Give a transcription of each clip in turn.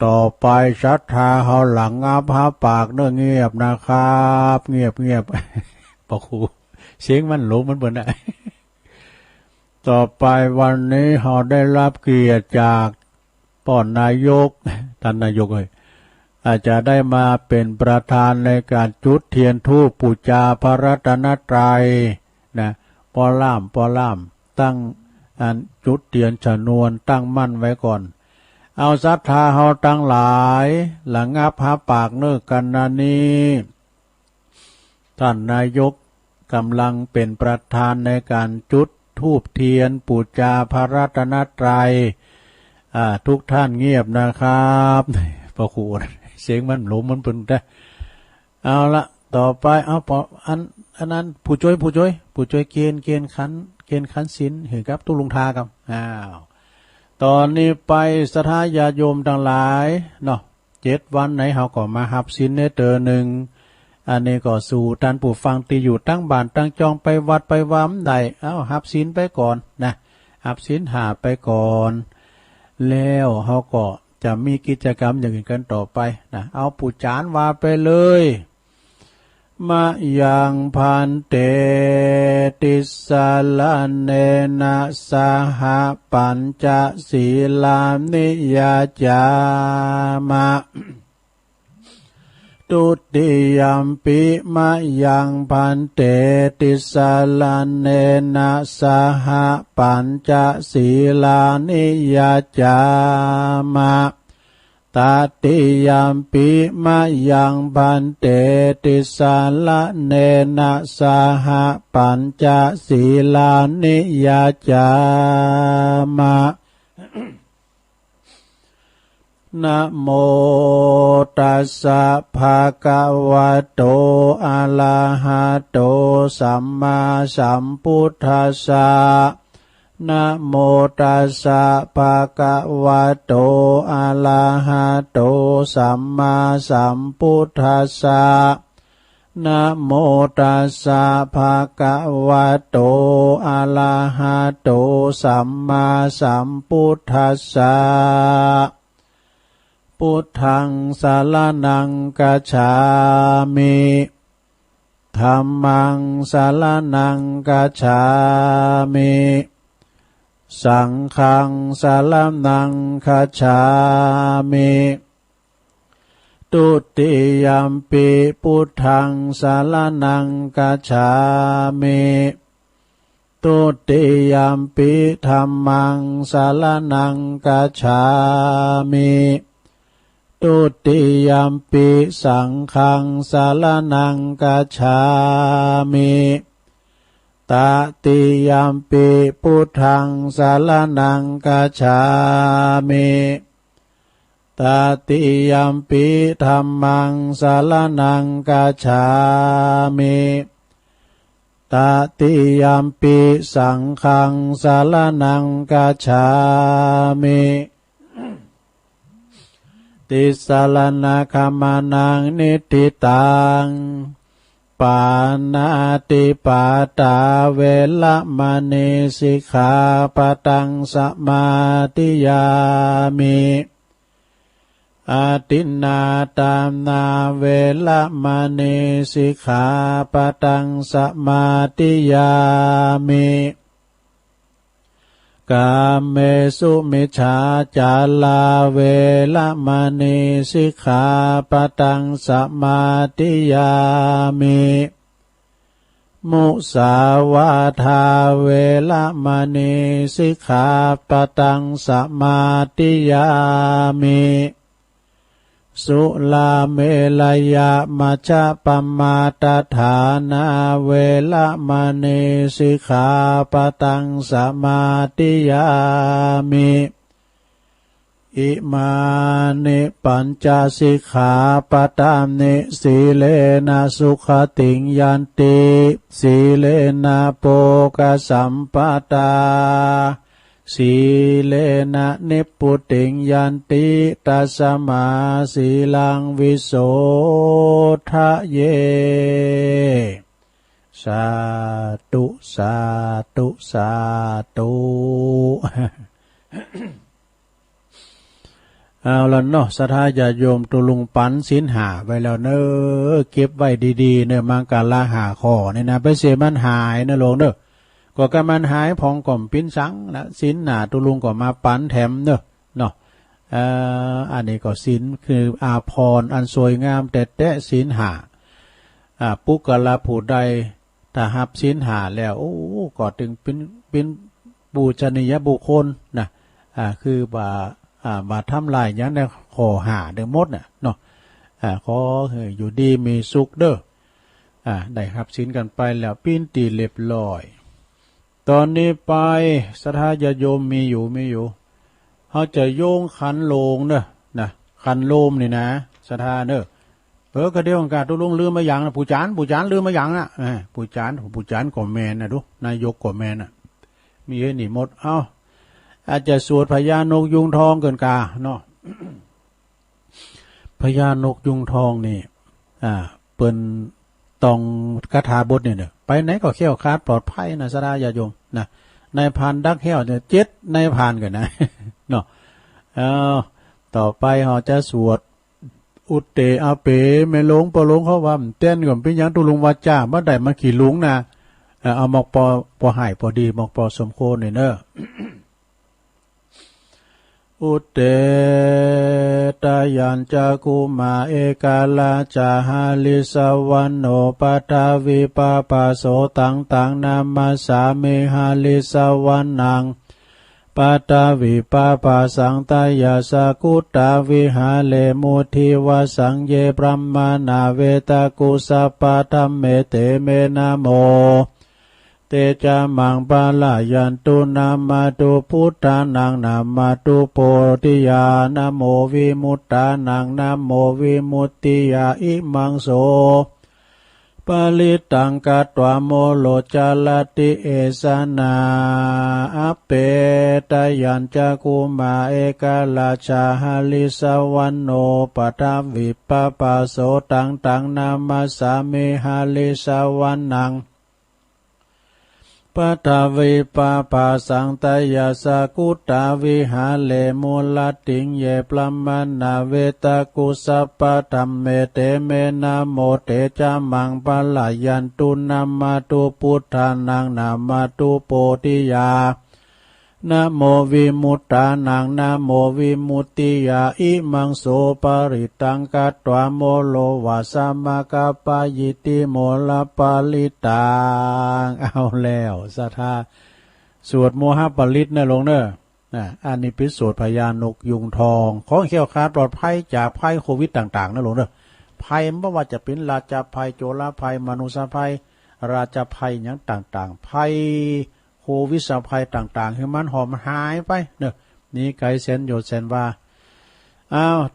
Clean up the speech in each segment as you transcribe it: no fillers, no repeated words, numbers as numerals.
ต่อไปศรัทธาเฮาหลังงับหาปากเนื้อเงียบนะครับเงียบเงียบปะครูเสียงมันหลงมันเบิ่นได้ต่อไปวันนี้เฮาได้รับเกียรติจากป้อนนายกท่านนายกอาจจะได้มาเป็นประธานในการจุดเทียนธูปบูชาพระรัตนตรัยนะปอล่ามตั้งอันจุดเทียนชนวนตั้งมั่นไว้ก่อนเอาศรัทธาเฮาตั้งหลายหลังงับหาปากเนื้อกันนานี้ท่านนายกกำลังเป็นประธานในการจุดธูปเทียนบูชาพระรัตนตรัยทุกท่านเงียบนะครับพระครูเสียงมันหลงมันเป็นได้เอาละต่อไปเอาอันนั้นผู้ช่วยเกณฑ์ขันศีลเห็นครับตุลุงทาครับตอนนี้ไปสถาญาโยมทั้งหลายเนาะ7 วันไหนเขาก็มาหับศีลในเตอหนึ่งอันนี้ก็สู่ท่านผู้ฟังที่อยู่ตั้งบ้านตั้งจองไปวัดไปวัดใดเอาหับศีลไปก่อนนะหับศีล5ไปก่อนแล้วเขาก็จะมีกิจกรรมอย่างอื่นกันต่อไปนะเอาปูจานว่าไปเลยมะยังพันเตติสาลเนนะสหปัญจศีลานิยาจามะตุติยัมปิมะยังพันเตติสาลเนนะสหปัญจศีลานิยาจามะตติยัมปิมะยังพันเตติสาลเนนะสหปัญจศีลานิยาจามะนะโมตัสสะภะคะวะโตอะระหะโตสัมมาสัมพุทธัสสะนะโมตัสสะภะคะวะโตอะระหะโตสัมมาสัมพุทธัสสะนะโมตัสสะภะคะวะโตอะระหะโตสัมมาสัมพุทธัสสะพุทธังสรณังคัจฉามิธัมมังสรณังคัจฉามิสังฆังสรณังคัจฉามิตุติยัมปิพุทธังสรณังคัจฉามิตุติยัมปิธัมมังสรณังคัจฉามิตุติยัมปิสังฆังสรณังคัจฉามิตติยัมปิพุทธังสรณังคัจฉามิตติยัมปิธัมมังสรณังคัจฉามิตติยัมปิสังฆังสรณังคัจฉามิติสรณคัมมานังนิทิตังปานาติปาตาเวละมณีสิกขาปะตังสมาธิยามิอาทินนาตามนาเวละมณีสิกขาปะตังสมาธิยามิกามเมสุมิจฉาจาลาเวละมณีสิกขาปะตังสมาธิยามิมุสาวาทาเวละมณีสิกขาปะตังสมาธิยามิสุลาเมลยะมัชฌะปมาตฐานาเวละมณีสิกขาปะตังสมาธิยามิอิมานิปัญจสิกขาปะตานิสีเลนะสุขติงยันติสีเลนะโภคสัมปตาสีเลนะนิพพุติงยันติตัสสมาสีลังวิโสทะเยสาธุสาธุสาธุ เอาละเนาะศรัทธาญาติโยมตุลุงปันศีลหาไว้แล้วเนอเก็บไว้ดีๆเนอมังกาลาหาข้อนี่นะไปเสียมันหายนะหลวงเนอก็กำมันหายพองก่อมปิ้นสังนะศีลหาตุลุงก็มาปันแถมเนอเนาะอันนี้ก็ศีลคืออาภรณ์อันสวยงามแต่ศีลหาปุกละผู้ใดถ้าหับศีลหาแล้วโอ้ก็ถึงเป็นบูชนียบุคคลนะคือบาทำลายอย่างในขอหาเด้อหมดน่ะเนาะขออยู่ดีมีสุขเด้อได้รับศีลกันไปแล้วปิ้นตีเรียบร้อยตอนนี้ไปศรัทธาญาติโยมมีอยู่เขาจะโยงขันโลงเด้อนะขันโลมนี่นะศรัทธาเด้อก็เดี๋ยวการตุลุงลืมมาอย่างนะผู้จานลืมมาอย่างนะผู้จานก่อแมนนะดูนายกก่อแมนน่ะมีให้หนีหมดอาจจะสวดพญานกยุงทองเกินกาเนาะ พญานกยุงทองนี่เปิ้นตองคาถาบทเนี่ยไปไหนก็เขี้ยวคาดปลอดภัยนะสราญาโยมนะนายพานดักแห้วเนี่ย7นายพานกันนะ เนาะต่อไปเราจะสวดอุตเตอาเปเมลงปะลงเขาว่าเต้นก่อนเป็นยังตุลุงวาจาเมื่อใดมาขี่ลุงนะเอาหมอกปอหายพอดีหมอกปอสมโคเนี่ยเนอะ อุตเตตายัญจักุมาเอกาลาจาหาลิสวันโนปทาวิปปาโสตังนามาสามิหาลิสวันนังปัตตาวิปปาสังตายาสกุตตาวิหาเลมุทิวสังเยปรัมมานาเวตากุสัปปะธัมเมเตเมนะโมเตจามังปาลายันตุนามาตุพุทธานังนามาตุโพธิญาณโมวิมุตตานังนะโมวิมุตติยาอิมังโสปาลิตังกัตตวโมโลจาลติเอสนาอเปตยัญจักุมาเอกาลาชาหาลิสวันโนปทาวิปปาโสตังนามาสามิหาลิสวันนังปัทวิปปาสังตายาสกุตตาวิหาเลมูลติงเยปลัมมานาเวตากุสัปปะธัมเมเตเมนะโมเตจามังปะลายันตุนามาตุพุทธานังนามาตุโพธิยานะโมวิมุตตานังนะโมวิมุตติยาอิมังโสปริตังกัตตวโมโลวาสามกปปายิติโมลปาลิตังเอาแล้วศรัทธาสวดโมหปลิตนะลงเนอะอันนี้เป็นสวดพญานกยุงทองของเขี้ยวคาดปลอดภัยจากภัยโควิดต่างๆนะลงเนอะภัยไม่ว่าจะเป็นราชภัยโจรภัยมนุษยภัยราชภัยอย่างต่างๆภัยโควิดภัยต่างๆให้มันหอมหายไปเนอะนี่ไกเซนโยเซนว่า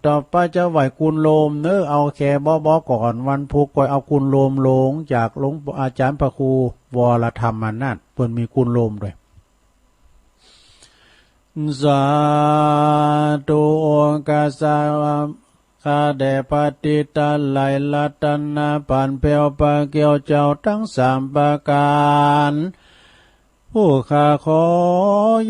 ต่อไปจะไหวกุลโลมเนอะเอาแค่บอก่อนวันพุกก่อยเอากุลโลมลงจากหลวงอาจารย์พระครูวรธรรมนาถเพิ่นมีกุลโลมด้วยสาธุกาสาวคาเดปฏิตาไลลัตนาปันเปียวปะเกียวเจ้าทั้ง3ประการผู้ข้าขอ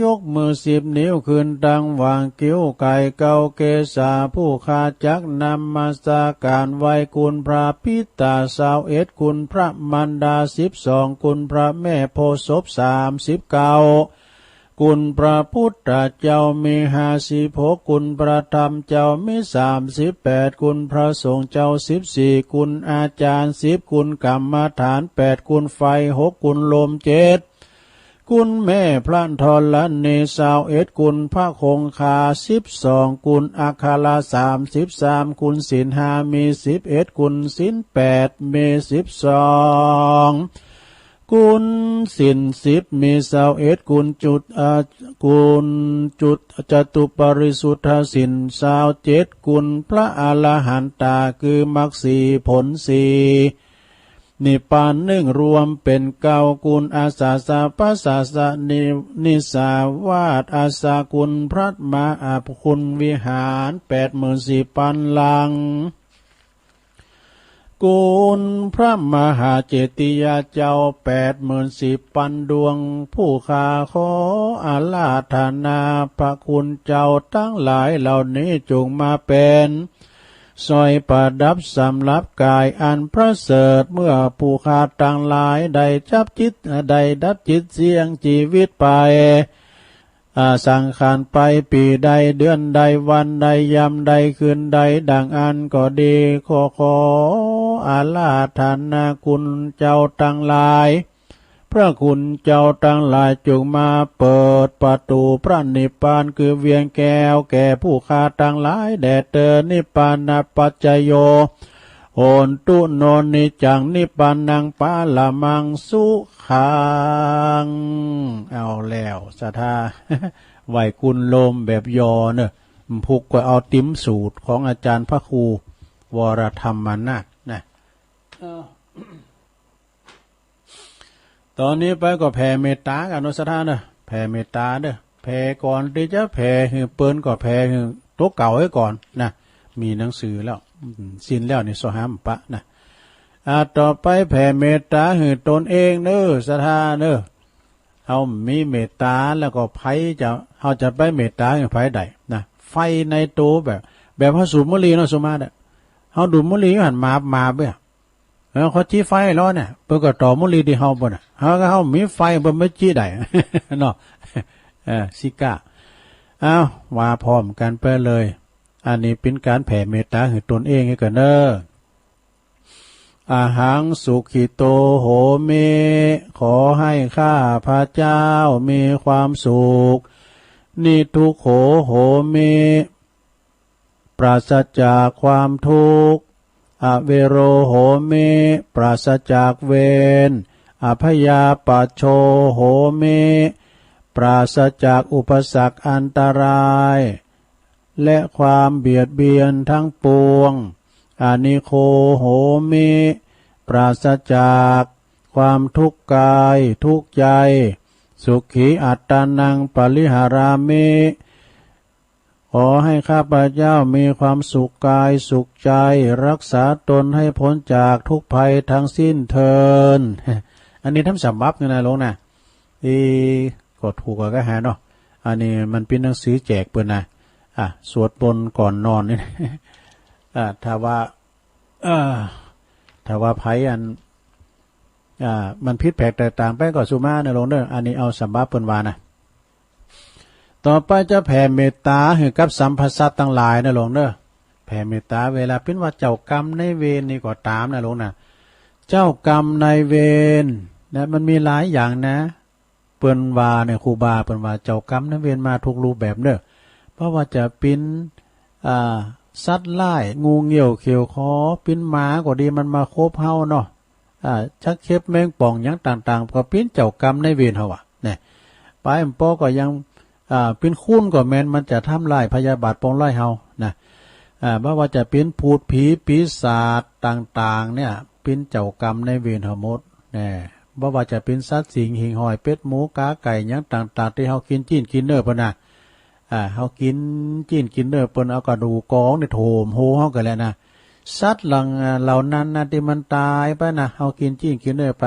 ยกมือ10 นิ้วขึ้นดังวางกิ้วไก่เกาเกษาผู้ข้าจักนำมาสาการไว้คุณพระพิตา21คุณพระมันดา12คุณพระแม่โพธิ์ศพ39คุณพระพุทธเจ้ามี56คุณพระธรรมเจ้ามี38คุณพระสงฆ์เจ้า14คุณอาจารย์10คุณกรรมฐาน8คุณไฟ6คุณลม7คุณแม่พระธรณี21คุณพระคงคา12คุณอาคาลา33คุณศีล5มี11คุณศีล8มี12คุณศีล10มี21คุณจุดจตุปริสุทธศีล27คุณพระอรหันตาคือมรรค4ผล4นิพพาน1รวมเป็น9กุลอาสาสะปัสสะสะนิสาวาสอาสากุลพระมหาคุณวิหาร 84,000 ลัง กุลพระมหาเจติยาเจ้า80,000ปันดวงผู้ข้าขออาราธนาพระคุณเจ้าทั้งหลายเหล่านี้จงมาเป็นสอยประดับสำรับกายอันประเสริฐเมื่อผู้ข้าทั้งหลายได้จับจิตได้ดับจิตเสียงชีวิตไปสังขารไปปีใดเดือนใดวันใดยามใดคืนใดดังอันก็ดีขออาราธนาคุณเจ้าทั้งหลายพระคุณเจ้าทั้งหลายจงมาเปิดประตูพระนิพพานคือเวียงแก้วแก่ผู้ข้าทั้งหลายแด่เธอนิพพานะปัจจโยโอนตุโนนิจังนิพพานังปาละมังสุขังเอาแล้วศรัทธา ไหวกุลโลมแบบยอเนอะพุกก็เอาติ้มสูตรของอาจารย์พระครูวรธรรมนาถนะ ตอนนี้ไปก็แผ่เมตตากันนุสธาเนอะแผ่เมตตาเด้อแผ่ก่อนที่จะแผ่หือเปิ้นก็แผ่หือตัวเก่าไว้ก่อนนะมีหนังสือแล้วสิ้นแล้วนี่สหามปะนะต่อไปแผ่เมตตาหือตนเองเด้อศรัทธาเด้อเฮามีเมตตาแล้วก็ไผจะเฮาจะไปเมตตาอย่างไผใดนะไฟในตัวแบบเฮาสูบบุหรี่เนาะสุมาเด้อเฮาดูดบุหรี่หันมาเบ้อแล้วเขาจี้ไฟร้อนเนี่ยเปิ้นก็ต่อบุหรี่ที่เฮาบ่น่ะเฮามีไฟบ่ไม่จี้ได้ เนาะสิกะอ้าวว่าพร้อมกันไปเลยอันนี้เป็นการแผ่เมตตาให้ตนเองให้กันเด้ออาหังสุขิโตโหเมขอให้ข้าพระเจ้ามีความสุขนิทุกโขโหเมปราศจากความทุกข์อเวโรโหเมปราศจากเวรอภยาปัชโชโหเมปราศจากอุปสรรคอันตรายและความเบียดเบียนทั้งปวงอานิโคโหเมปราศจากความทุกข์กายทุกข์ใจสุขีอัตตานังปริหารามิขอให้ข้าพเจ้ามีความสุขกายสุขใจรักษาตนให้พ้นจากทุกภัยทั้งสิ้นเทิน อันนี้ทำสัมบับนี่นะลงนะก็ถูกก็หาเนาะอันนี้มันเป็นหนังสือแจกเปิ้นนะสวดบนก่อนนอนนี่ ถ้าว่าไผอันมันผิดแผกแตกต่างไปก็สุมาในลงเด้ออันนี้เอาสัมบับเปิ้นว่านะต่อไปจะแผ่เมตตาให้กับสัมภสัตว์ทั้งหลายนะลงเด้อแผ่เมตตาเวลาเป็นว่าเจ้ากรรมในเวรนี่ก็ตามนะลงนะเจ้ากรรมในเวรนะมันมีหลายอย่างนะเปิ้นว่าเนี่ยครูบาเปิ้นว่าเจ้ากรรมในเวรมาทุกรูปแบบเด้อเพราะว่าจะเป็นสัตว์ร้ายงูเงี้ยวเขียวคอเป็นหมาก็ดีมันมาโคบเฮาเนาะชักเข็บแมงป่องหยังต่างๆก็เป็นเจ้ากรรมในเวรเฮาอ่ะเนี่ยไปมปอก็ยังเป็นคุ้นก็แม่นมันจะทำลายพยาบาทปองไล่เฮานะบ่ว่าจะเป็นพูดผีปีศาจต่างๆเนี่ยเป็นเจ้ากรรมในเวรเฮาหมดแน่บ่ว่าจะเป็นสัตว์สิงหิ่งห้อยเป็ดหมูกาไก่หยังต่างๆที่เฮากินจิ้นกินเนื้อเพิ่นน่ะเฮากินจิ้นกินเนื้อเปิ้นเอากระดูกกองนี่โถมโหเฮาก็แล้วนะสัตว์เหล่านั้นนะที่มันตายไปนะเฮากินจิ้นกินเนื้อไป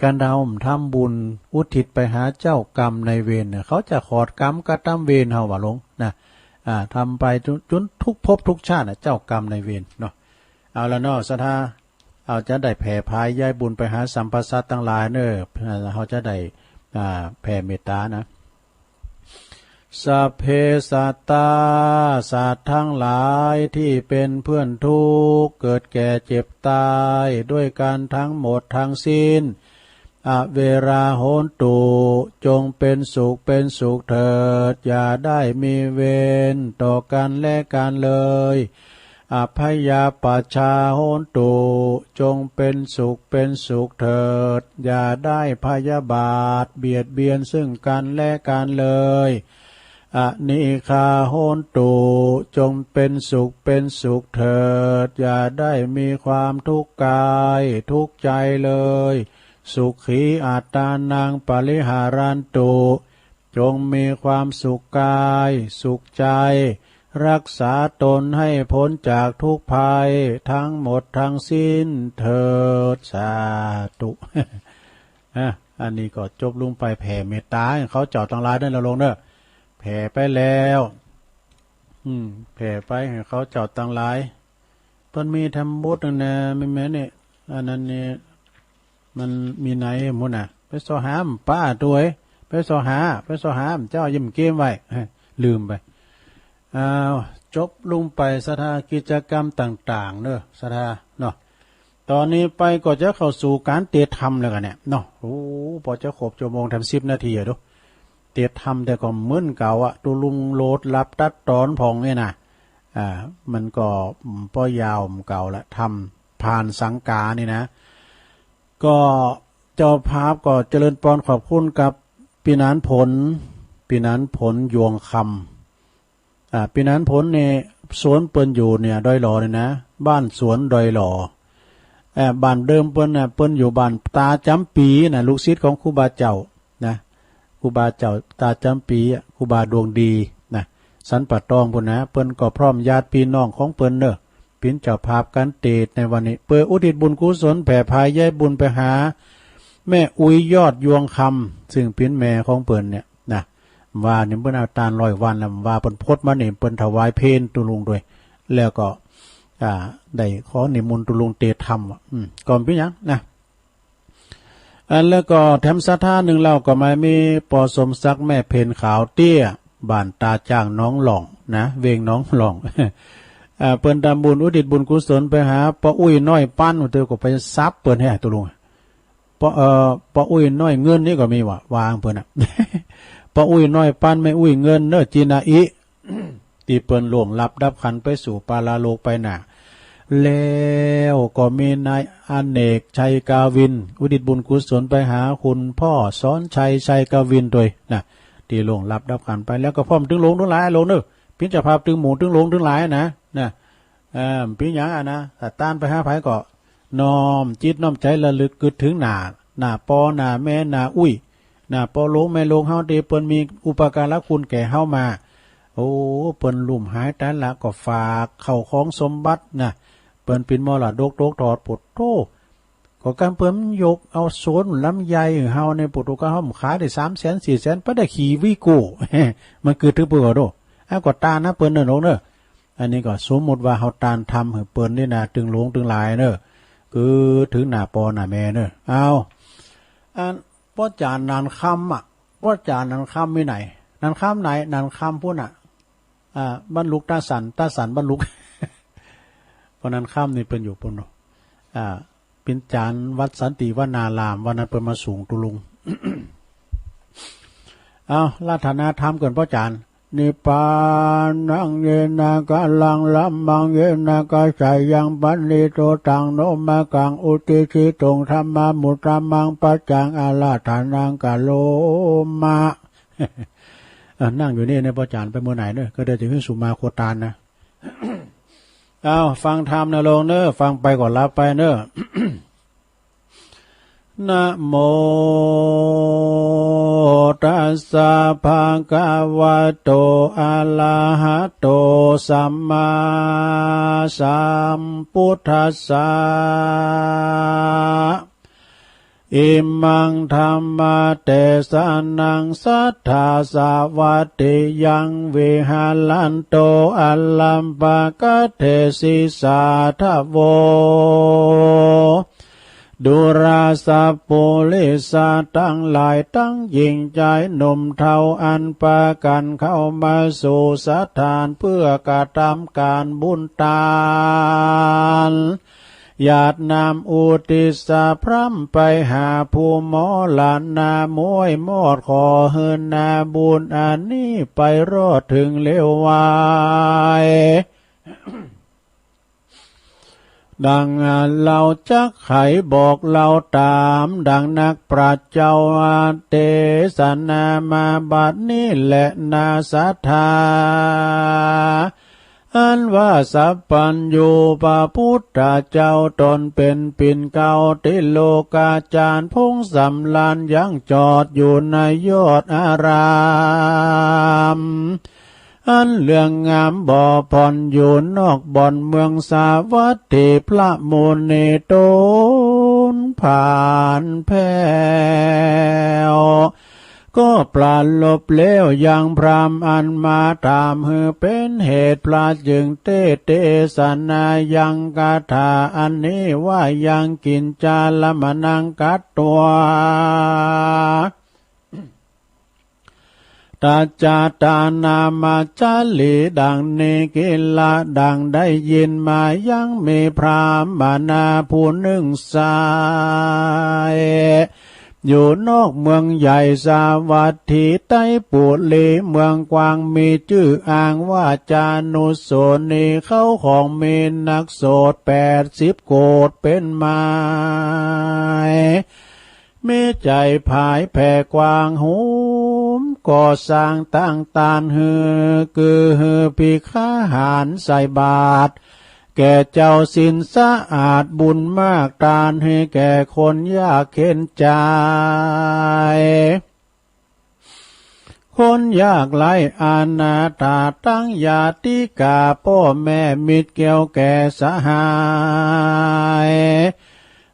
การเราทำบุญอุทิศไปหาเจ้ากรรมในเวรเนี่ยเขาจะขอดกรรมกระทำเวรเฮาว่าลงนะทำไปจนทุกภพทุกชาติเจ้ากรรมในเวรเนาะเอาละเนาะศรัทธาเอาจะได้แผ่พายย้ายบุญไปหาสัมปสัตว์ทั้งหลายเด้อเฮาจะได้แผ่เมตตานะสัพเพสัตตาสัตว์ทั้งหลายที่เป็นเพื่อนทุกข์เกิดแก่เจ็บตายด้วยกันทั้งหมดทั้งสิ้นอเวราโหนตุจงเป็นสุขเถิดอย่าได้มีเวรต่อกันและกันเลยอภัยาปัชชาโหนตุจงเป็นสุขเถิดอย่าได้พยาบาทเบียดเบียนซึ่งกันและกันเลยอนิคาโหนตุจงเป็นสุขเถิดอย่าได้มีความทุกข์กายทุกข์ใจเลยสุขีอัตตานังปริหารันตุจงมีความสุขกายสุขใจ รักษาตนให้พ้นจากทุกภัยทั้งหมดทั้งสิ้นเถิดสาธุ อันนี้ก็จบลงไปแผ่เมตตาให้เขาเจ้าทั้งหลายได้แล้วลงเนอะแผ่ไปแล้วแผ่ไปให้เขาเจ้าทั้งหลายเพิ่นมีทำบุญนะไม่แม้เนี่ยอันนั้นเนี่ยมันมีไหนมุ่นน่ะไปสอหามป้าตัวไปสอหามเจ้ายิ้มเกมไว้ลืมไปจบลงไปสถากิจกรรมต่างๆเนอะสถาเนาะตอนนี้ไปก็จะเข้าสู่การเตะธรรมแล้วกันเนี่ยเนาะโอ้พอจะครบชั่วโมงทำ10 นาทีอะดูเตะธรรมแต่ก็เหมือนเก่าอะตุลุงโลดรับตัดตอนพองเนี่ยนะมันก็ป้อยาวเก่าละทำผ่านสังกานี่นะก็เจ้าภาพก็เจริญปอนขอบคุณกับปีนานผลยวงคำปีนานผลเนี่ยสวนเปิ้นอยู่เนี่ยดอยหล่อเนี่ยนะบ้านสวนดอยหล่อบ้านเดิมเปิ้นอยู่บ้านตาจำปีนะลูกศิษย์ของครูบาเจ้านะครูบาเจ้าตาจำปีครูบาดวงดีนะสันปะตองพุ่นนะเปิ้นก็พร้อมญาติพี่น้องของเปิ้นเนอะเป็นเจ้าภาพการเตดในวันนี้เปิดอุทิศบุญกุศลแผ่พายย้ายบุญไปหาแม่อุยยอดยวงคำซึ่งเป็นแม่ของเปิ้นเนี่ยนะว่าเนี่ยเปิ้นเอาตาล100 วันแล้วว่าเปิ้นพดมาเนี่ยเปิ้นถวายเพลตุลุงด้วยแล้วก็ได้ขอนิมนต์ตุลุงเตธรรมก่อนพี่ยังนะแล้วก็แถมศรัทธาหนึ่งเราก็มามีปอสมศักดิ์แม่เพนขาวเตี้ยบ้านตาจ้างน้องหล่องนะเวงน้องหล่องเปิ้นทำบุญอุทิศบุญกุศลไปหาป้าอุ้ยน้อยปั้นเธอก็ไปซับเปิ้นให้ตุลุงป้าอุ้ยน้อยเงินนี่ก็มีวางเปิ้นป้าอุ้ยน้อยปั้นไม่อุ้ยเงินเนอะจีนาอิตีเปิ้นหลวงรับดับขันไปสู่ปาลาโลกไปหนาแล้วก็มีนายอเนกชัยกาวินอุทิศบุญกุศลไปหาคุณพ่อสอนชัยกาวินด้วยนะที่หลวงรับดับขันไปแล้วก็พร้อมถึงหลวงถึงหลายหลวงเนอะพิจารณาถึงหมู่ถึงหลวงถึงหลายนะพิจารณานะแต่ต้านไปหาไผก็น้อมจิตน้อมใจระลึกกึดถึงหน้าปอหน้าแม่หน้าอุ้ยหน้าปอหลวงแม่หลวงเฮาที่เปิ้นมีอุปการะคุณแก่เฮามาโอ้เปิ้นลุ่มหายแต่ละก็ฝากเข้าของสมบัตินะเปิ้นเป็นมรดกถอดปดโตก็การเปิ้นยกเอาสวนลำไยเฮาในปุถุกะเฮาขายได้300,000 400,000บ่ได้ขี่วิโก้มันคือถึงเปิ้นโดก็ตานะเปิ้นเนาะเด้ออันนี้ก็สมมุติว่าเฮาตานทำให้เปิ้นนี่นะถึงหลวงถึงหลายเด้อคือถึงหน้าปอหน้าแม่เด้อเอาพ่อจานนานค่ำพ่อจานนานค่ำมีไหนนานค่ำไหนนานค่ำพุ่นบรรลุตาสันบรรลุ เพราะนั้นค่ำนี่เป็นอยู่ปุ่นเป็นจานวัดสันติวนารามวันนั้นเป็นมาสูงตุลุง เอาราธนาธรรมเกินพ่อจานนิปานังเยนากะลังลัมมังเยนากะใสยังปันนิโตตังโนมากังอุติชิตงธรรมามุตตามังปัจจังอาลาธานังกะโลมา นั่งอยู่นี่ในพ่อจานไปเมื่อไหนเนอะก็ได้ถึงขึ้นสุมาโคตานนะ เอาฟังธรรมนะลงเนอะฟังไปก่อนลาไปเนอะ นะโมตัสสะภะคะวะโตอะระหะโตสัมมาสัมพุทธัสสะอิมังธัมมาเตสานังสัทธาสาวัตติยังวิหาลันโตอัลลัมปะกะเทศิสาทะโวดุราสะปุลิสาตั้งหลายตั้งยิ่งใจหนุ่มเทาอันปะกันเข้ามาสู่สถานเพื่อกระทำการบุญทานญาตินามอุติสะพร่ำไปหาผู้หมอหลานนามวยมอดขอเฮินนาบุญอันนี้ไปรอดถึงเลววายดังเราจักไขบอกเราตามดังนักปราชญ์เจ้าเทศนามาบัดนี้แหละนาสัทธาอันว่าสัพพัญญูพระพุทธเจ้าตนเป็นปิ่นเก่าติโลกาจารย์พงสำลานยังจอดอยู่ในยอดอาราม อันเรื่องงามบ่อผ่อนอยู่นอกบ่อนเมืองสาวัตถีพระโมนีโตนผ่านแผ่วก็ปราณลบเลี้ยวยังพรามอันมาตามหือเป็นเหตุพลาดจึงเตสนายังกาถาอันนี้ว่ายังกินจาละมนังกัดตัวตาจาตานามาจาลีดังนี้กิละดังได้ยินมายังมีพรามนาผู้หนึ่งสายอยู่นอกเมืองใหญ่สาวัตถีใต้ปูลีเมืองกวางมีชื่ออ้างว่าจานุโสนีเขาของมีนักโสด80 โกฏเป็นไม้มีใจผายแผ่กว้างหูมก่อสร้างตั้งตานฮือคือฮือพิฆาหารใส่บาตรแก่เจ้าสินสะอาดบุญมากตานให้แก่คนยากเข็นใจคนยากไร้อานาถาตั้งญาติกาพ่อแม่มิตรเกี่ยวแก่สหาย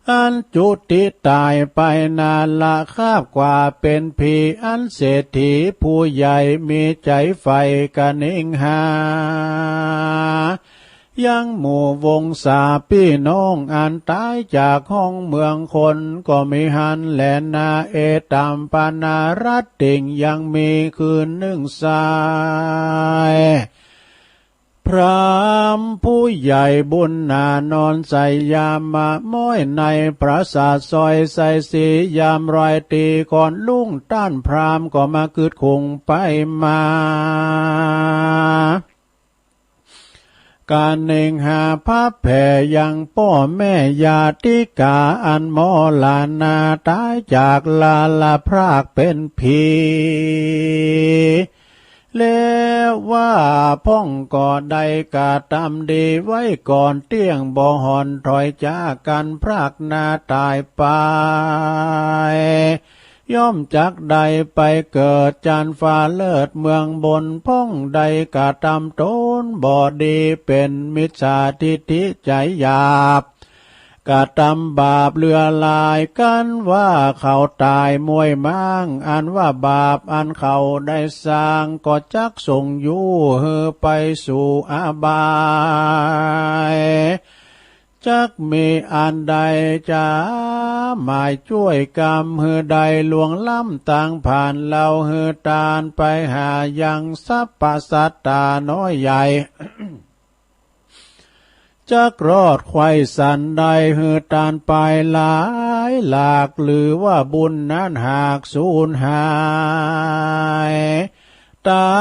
อันจุติตายไปนานละคาบกว่าเป็นผีอันเศรษฐีผู้ใหญ่มีใจใฝ่กันเองหายังหมู่วงศาพี่น้องอันตายจากห้องเมืองคนก็มีหันแลนาเอตัมปนารัตติงยังมีคืนหนึ่งสายพรามผู้ใหญ่บุญนานอนใส่ยามมาม้อยในปราสาทซอยใส่สียามรอยตีก่อนลุ่งต้านพรามก็มาคืดคงไปมาการเองหาพระแผ่ยังพ่อแม่ญาติกาอันมอลานาตายจากลาลาพรากเป็นผีแล้วว่าพ่องก่อใดกาตำดีไว้ก่อนเตี้ยงบ่หอนถอยจากกันพรากนาตายไปย่อมจักใดไปเกิดจานฟ้าเลิศเมืองบนพ่องใดกาตำต้นบ่ดีเป็นมิจฉาทิฏฐิใจหยาบกาตำบาปเลือลายกันว่าเขาตายมวยมั่งอันว่าบาปอันเขาได้สร้างก็จักส่งอยู่เฮอไปสู่อาบายจักมีอันใดจะหมายช่วยกรรมเฮอใดลวงล้ำต่างผ่านเราเฮอตานไปหายังสัพพสัตตาน้อยใหญ่ จักรอดไขว้สันใดเฮือตานไปหลายหลากหรือว่าบุญนั้นหากสูญหายตา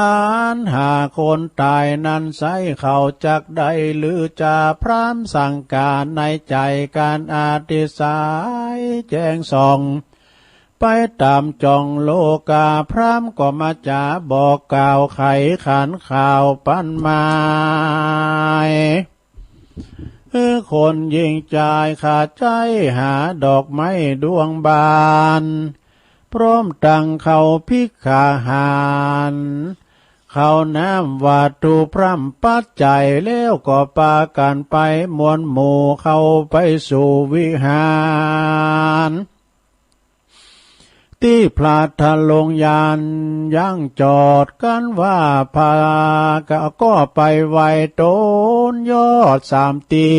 นหาคนตายนั้นใสเขาจักได้หรือจะพรามสั่งการในใจการอาทิสายแจ้งส่องไปตามจองโลกาพรามก็มาจะบอกกล่าวไขขานข่าวปั้นไม้คนยิงใจขาดใจหาดอกไม้ดวงบานพร้อมตั้งเขาพิกขาหารเขาน้ำวัตถุพร่ำปัดใจแล้วก็ปากันไปมวลหมู่เข้าไปสู่วิหารที่พลาดทะลงยานยังจอดกันว่าพก็ไปไวโตนยอด3 ตี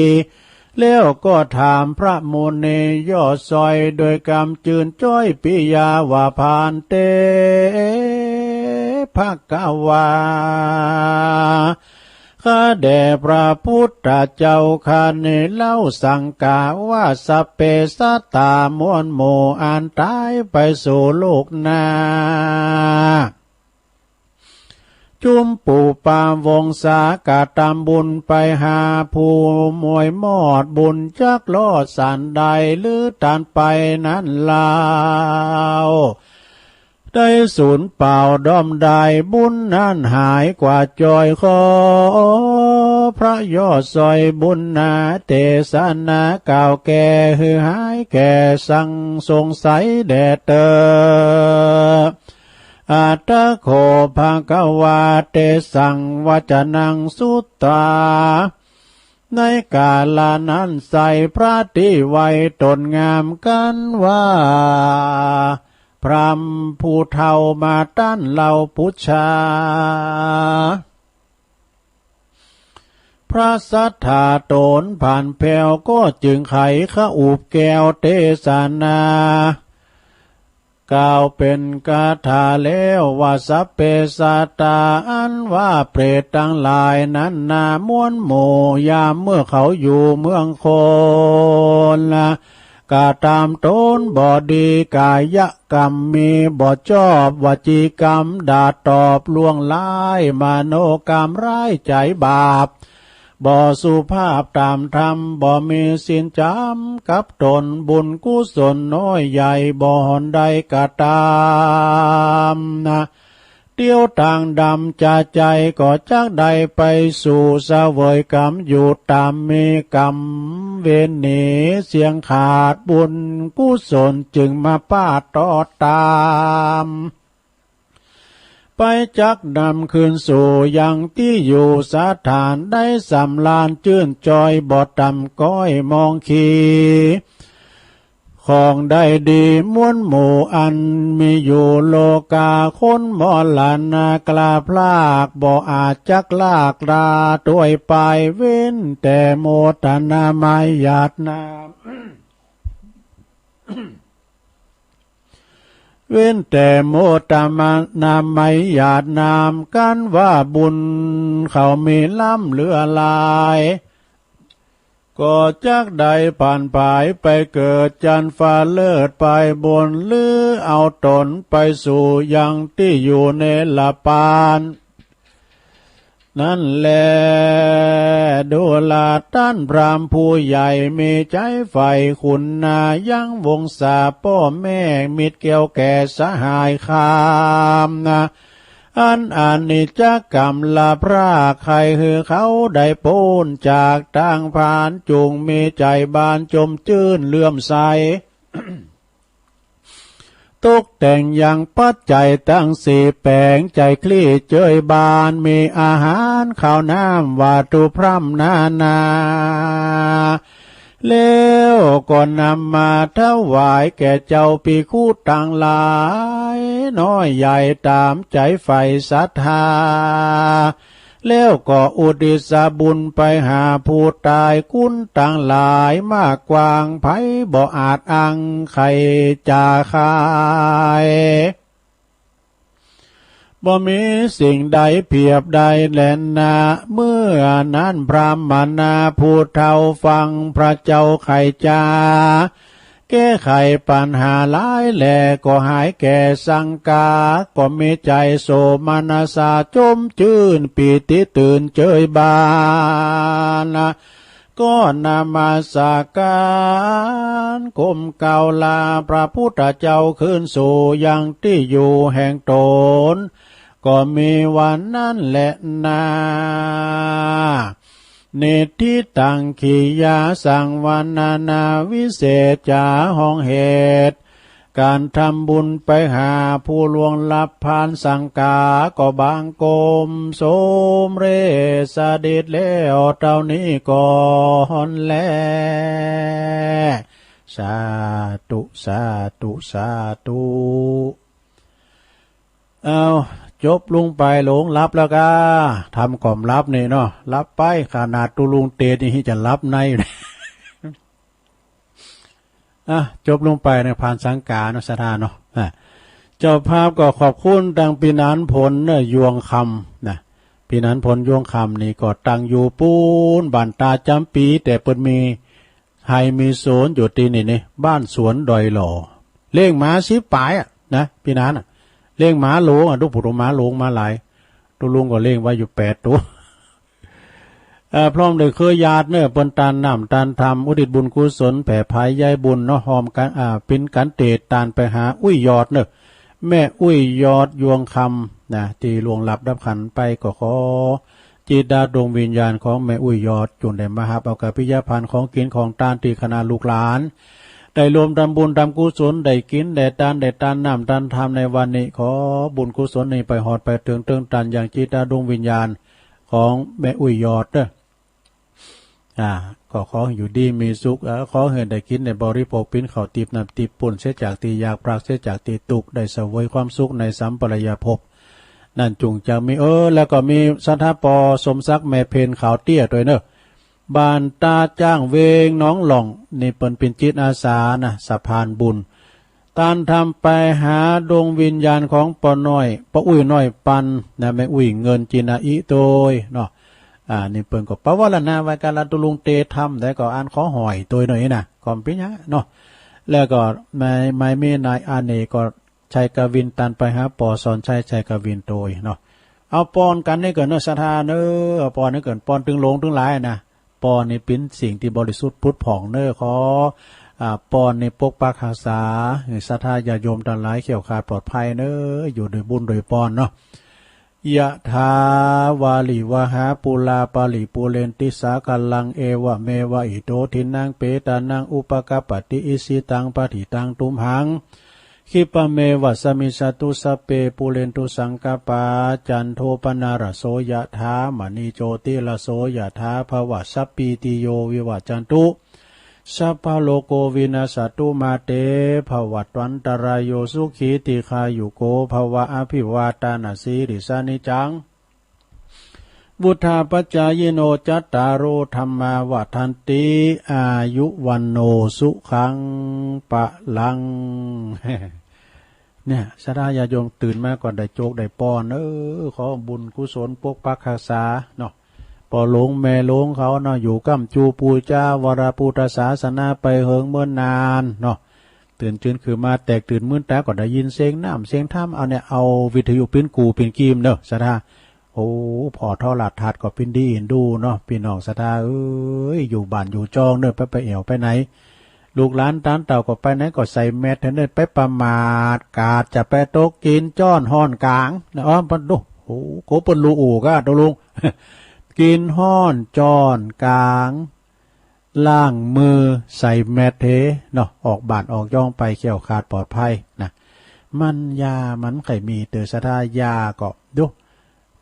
แล้วก็ถามพระมุนียอดซอยโดยกำจืนจ้อยปิยาว่าพานเตภกวาข้าแด่พระพุทธเจ้าข้าเนเล่าสั่งกาว่าสัพเพสัตตามวลหมู่อันตายไปสู่โลกหน้าจุมปู่ปาวงศากาตามบุญไปหาผู้มวยมอดบุญจักลอดสันใดหรือตานไปนั้นลาวได้สูญเปล่าด้อมได้บุญนั้นหายกว่าจอยขอพระยอดซอยบุญนาเตสนาเก่าแก่หือหายแก่สั่งสงสัยแด่เตอ อัตตโคภะคะวาเตสังวจนังสุตตาในกาลนั้นใส่พระที่ไว้ตนงามกันว่าพรหมผู้เฒ่ามาต้านเราพุชาพระสัทธาโตนผ่านแผ่วก็จึงไขข้าอุบแก้วเทศนากล่าวเป็นคาถาแล้วว่าสัพเพสัตตาอันว่าเปรตทั้งหลายนั้นนาม้วนหมู่ยามเมื่อเขาอยู่เมืองโคนกาตามตนบ่ดีกายกรรมมีบ่ชอบวจีกรรมด่าตอบล่วงลายมโนกรรมร้ายใจบาปบ่สุภาพตามธรรมบ่มีศีลจำกับตนบุญกุศลน้อยใหญ่บ่หนใดกะตามเตี้ยวต่างดำจะใจก็จักใดไปสู่เสวยกรรมอยู่ตามมีกรรมเวรหนีเสียงขาดบุญกุศลจึงมาป้าต่อตามไปจักนำคืนสู่ยังที่อยู่สถานได้สำลานจื่นจอยบอดตำก้อยมองขีของได้ดีม้วนหมู่อันมีอยู่โลกาคนหมอลานากลาพลากบ่อาจจักลากลาด้วยไปเว้นแต่โมตนาไมหยาดน้ำ เว้นแต่โมตมานาไม่หยาดนามกันว่าบุญเขามีล้ำเหลือลายก็จักใดผ่านผายไปเกิดจันฟ้าเลิศไปบนหรือเอาตนไปสู่ยังที่อยู่ในละปานนั่นแลดูลาท่านพรามผู้ใหญ่มีใจใฝ่คุณนายังวงศาพ่อแม่มิตรเกี่ยวแก่สหายคามอันนิจจกรรมละพระใครคือเขาได้พ้นจากทางผ่านจุงมีใจบานจมจื้นเลื่อมใส ตกแต่งอย่างปัจจัยตั้งสี่แปลงใจคลี่เจยบานมีอาหารข้าวน้ำวาตุพร่ำนานาแล้วก็นำมาถวายแก่เจ้าปีคู่ต่างหลายน้อยใหญ่ตามใจใฝ่ศรัทธาแล้วก็อุทิศบุญไปหาผู้ตายคุณต่างหลายมากกว้างไผบ่อาจอังใครจะขายบ่มีสิ่งใดเพียบใดแลนนาเมื่อนั้นพระมนาผู้เฒ่าฟังพระเจ้าไขจาแก้ไขปัญหาหลายแหล่ก็หายแก่สังกาก็มีใจโสมนัสสาจมจื่นปีติตื่นเจยบานก็นามาสการก้มเก่าลาพระพุทธเจ้าขึ้นสู่ยังที่อยู่แห่งตนก็มีวันนั้นแหละนาเนติตังขียาสังวานานาวิเศษจาห้องเหตุการทำบุญไปหาผู้ล่วงลับผ่านสังกาก็บางกลมโสมเรสดิดแล้วเท่านี้ก่อนแลสาธุสาธุสาธุเอาจบลุงไปหลงรับแล้วก็ทำก่อมรับนี่เนาะรับไปขนาดตุลุงเตนี่จะรับในจบลงไปในผ่านสังกาเนาะสถานเนาะเจ้าภาพก็ขอบคุณดังปีนันผลเนี่ยยวงคำนะปีนันผลยวงคำนี่ก็ตั้งอยู่ปูนบ้านตาจำปีแต่เปิดมีไฮมีโซนอยู่ตีนี่บ้านสวนดอยหล่อเลี้ยงหมาสิบปลายนะปีนันเลี้ยงหมาหลวงลูกผู้หมาหลวงมาหลายตัวลุงก็เลี้ยงไว้อยู่8 ตัวพร้อมด้วยเคยญาติเนื้อปนตานน้ำตานธรรมอุทิศบุญกุศลแผ่ภายยายบุญเนาะหอมกันเป็นกันเตตตานไปหาอุ้ยยอดเนื้อแม่อุ้ยยอดยวงคำนะที่ลวงหลับดับขันไปก็ขอจิตดาดวงวิญญาณของแม่อุ้ยยอดจนได้มาหาเอากับพิยาพันธ์ของกินของตานตีคณะลูกหลาน ได้รวมทำบุญทำกุศลได้กินได้ทานน้ำทานธรรมในวันนี้ขอบุญกุศลนี้ไปหอดไปถึงตันอย่างจิตดวงวิญญาณของแม่อุ้ยยอดเด้อก็ขออยู่ดีมีสุขขอให้ได้กินในบริโภคปิ้นข้าวติบน้ำติบปุ่นเสียจากตียากปรากเสียจากตีตุกได้เสวยความสุขในสัมปรายภพนั่นจุงจะมีแล้วก็มีสัทธปอสมศักดิ์แม่เพนขาวเตี้ยด้วยเนอะบานตาจ้างเวงน้องหล่องนี่เป็นจิตอาสานะสะพานบุญตานทำไปหาดวงวิญญาณของปอน้อยปออุ้ยน้อยปันนะแม่อุ้ยเงินจินาอิโตยเนาะนี่เปิ้นก็ปะว่าละนาไว้การละตุลุงเตทำแต่ก็อ่านขอหอยตัวหน่อยนะก่อนปิญญาเนาะแล้วก็ไม่มีนายอาเนก็ชัยกวินตันไปหาปอสอนชัยกวินโตยเนาะเอาปอนกันนี่เกิดเนอะศรัทธาเนอะปอนนี่เกิดปอนถึงลงถึงหลายนะปอนนี่เป็นสิ่งที่บริสุทธิ์พุทธผ่องเนอะขอปอนนี่ปกปักรักษาศรัทธาญาโยมทั้งหลายเขี่ยวขาดปลอดภัยเนอะอยู่โดยบุญโดยปอนเนาะยะถาวาลิวหาปุลาปาลิปุเรนติสากัลลังเอวะเมวะอิโตทินังเปตานังอุปกปติอิสิตังปฏิตังตุมหังคิปะเมวะสมิสตุสเปปุเรนตุสังกปาจันโทปนารโสยะถามณีโจติละโสยะถาภวะสัพปีติโยวิวัจจันตุสัพพะโลโกวินาศตุมาเตภวัตวันตรายโยสุขีติคายุโกภวะอภิวาตานาสีริสานิจังบุทธาปัจจายโนจัตตารโอธัมมาวัฏันติอายุวันโนสุขังปะลังเนี่ยศรัทธาญาโยมตื่นมาก่อนได้โจกได้ป้อนขอบุญกุศลปกปักรักษาเนาะพอหลงแม่หลงเขาเนาะอยู่กัมจูปูจ้าวรพุทธศาสนาไปเหิงเมื่อนานเนาะตื่นจืนคือมาแตกตื่นมื้นตาก็ได้ยินเสียงน้ำเสียงถ้ำเอาเนี่ยเอาวิทยุปิ้นกูปิ้นกีมเนาะศรัทธาโอ้พอทอหลัดถาดก็ปิ้นดีอินดูเนาะพี่น้องศรัทธาอยู่บ้านอยู่จองเนาะไปเอี่ยวไปไหนลูกหลานตานเต่าก็ไปไหนก็ใส่แมสเนินไปประมาทกาดจะไปโต๊ะกินจ้อนห้อนกลางนะปนดูโอ้โกปนลูอูก็ตัวลุงกินห้อนจอนกลางล่างมือใส่แมทเทเนาะออกบาดออกย่องไปเขี่ยวขาดปลอดภัยนะมันยามันไข่มีเตอสทายาก็ดู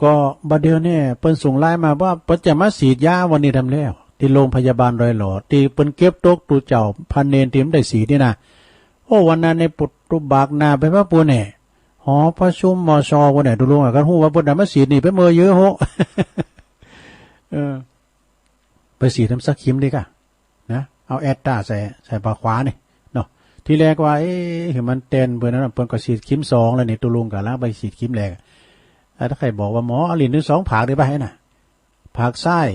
ก็บัดเดียวเนี่ยเปิ้นส่งไลน์มาว่าเปิ้นจะมาฉีดยาวันนี้ทำแล้วที่โรงพยาบาลรอยหล่อที่เปิ้นเก็บตกตูเจ้าพันเนนทีมได้สีนี่นะโอ้วันนั้นในปุตตุบากนาไปว่าปูเนี่ยหอประชุมมชวันไหนดูลุงกันฮู้ว่าเปิ้นน่ะมาฉีดนี่ไปเมื่อเยอะโหไปสีทำสักคิมดีกะนะเอาแอดตาใส่ปากขวานี่เนาะที่แรกว่าเห็นมันเต้นเบอร์นั้นเปิ้นก็ฉีดคิม2แล้วนี่ตุลุงกันแล้วไปฉีดคิมแรกถ้าใครบอกว่าหมออลินถึง2ผากได้ป่ะให้น่ะผากซ้าย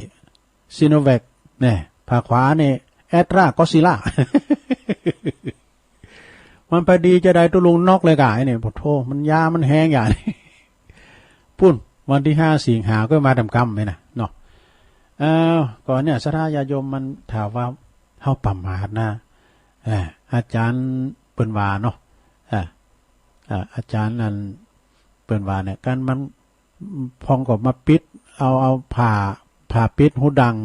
ซิโนแวคเนี่ยผากขวานี่แอตรากอซิล่า มันไปดีจะได้ตุลุงนอกเลยกะไอ้นี่โธ่มันยามันแห้งอย่างนี้พุ่นวันที่5สิงหาก็มาทำกรรมไหมนะเนาะก่อนเนี่ยศรัทธาญาโยมมันถามว่าเฮาประมาทนะอาจารย์เปิ้นว่าเนาะอาจารย์นั่นเปิ้นว่าเนี่ยการมันพองก็มาปิดเอาผ่าปิดหูดัง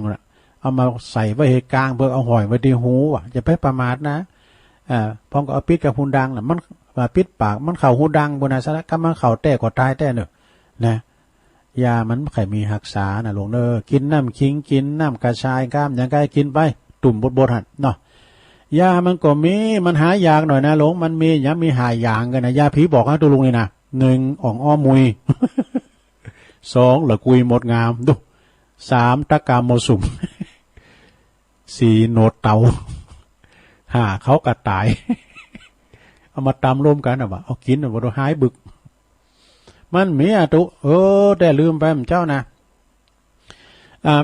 เอามาใส่ไว้ให้กลางเพื่อเอาหอยไว้ที่หูอ่ะอย่าไปประมาทนะพองก็เอาปิดกับหูดังน่ะมันว่าปิดปากมันเข้าหูดังบ่น่ะซะก็มันเข้าแต่ก็ตายแต่เนอะนะยามันไข่มีหักษาน่ะลงเด้อกินน้ำขิงกินน้ำกระชายก้ามอย่างใกล้กินไปตุ่มบดๆหั่นเนาะยามันก็มีมันหายากหน่อยนะหลงมันมียังมีหายอย่างกันนะยาผีบอกนะตัวลุงนี่นะ1อ่องอ้อมุย2เหลือกุยหมดงามดู3ตะกามโมสุม4โนดเตา5เขากระต่ายเอามาตำร่วมกันว่าเอากินบ่ได้หายบึกมันมีอะตุแต่ลืมไปเจ้านะ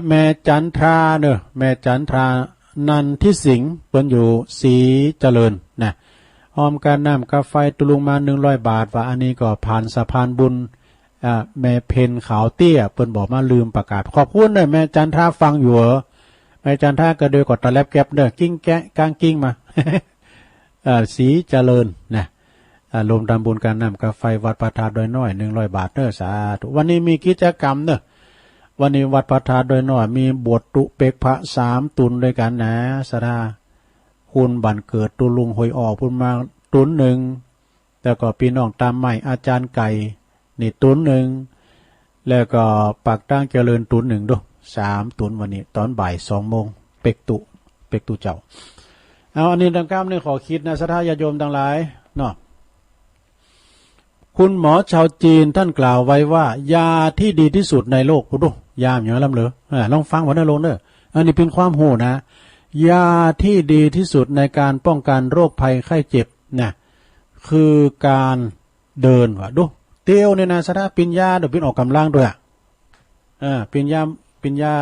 แม่จันทราเนอะแม่จันทรานันทิสิงห์เปิ้นอยู่ศรีเจริญนะออมการน้ำกาไฟตุลุงมา100 บาทว่าอันนี้ก็ผ่านสะพานบุญแม่เพนขาวเตี้ยเปิ้นบอกมาลืมประกาศขอบคุณเลยแม่จันทราฟังอยู่เหรอแม่จันทราก็โดยกดตะแลบแก็บเด้อกิ้งแกะกางกิ้งมา ศรีเจริญนะรวมทำบุญการนำกาไฟวัดพระธาตุดอยน้อย100 บาทเด้อสาธุวันนี้มีกิจกรรมเด้อวันนี้วัดพระธาตุดอยน้อยมีบวชตุเปกพระ3 ตุนด้วยกันนะสาธุค คุณบันเกิดตุลุงหอยออกพุ่นมาตุนหนึ่งแต่ก็พี่น้องตามใหม่อาจารย์ไก่นี่ตุนหนึ่งแล้วก็ปากตั้งเจริญตุนหนึ่งด้วย3 ตุนวันนี้ตอนบ่าย2 โมงเป็กตุเจ้าเอาอันนี้ดังก้ามนี่ขอคิดนะสัทธาญาโยมทั้งหลายเนาะคุณหมอชาวจีนท่านกล่าวไว้ว่ายาที่ดีที่สุดในโลกพุทธยามอย่างลำเหลือลองฟังวันนั้นลงเด้ออันนี้เป็นความโหนะยาที่ดีที่สุดในการป้องกันโรคภัยไข้เจ็บนะคือการเดินว่ะดูเตียวเนี่ยนะสัทธาปิญญาเดี๋ยวเป็นออกกำลังด้วยปิญญา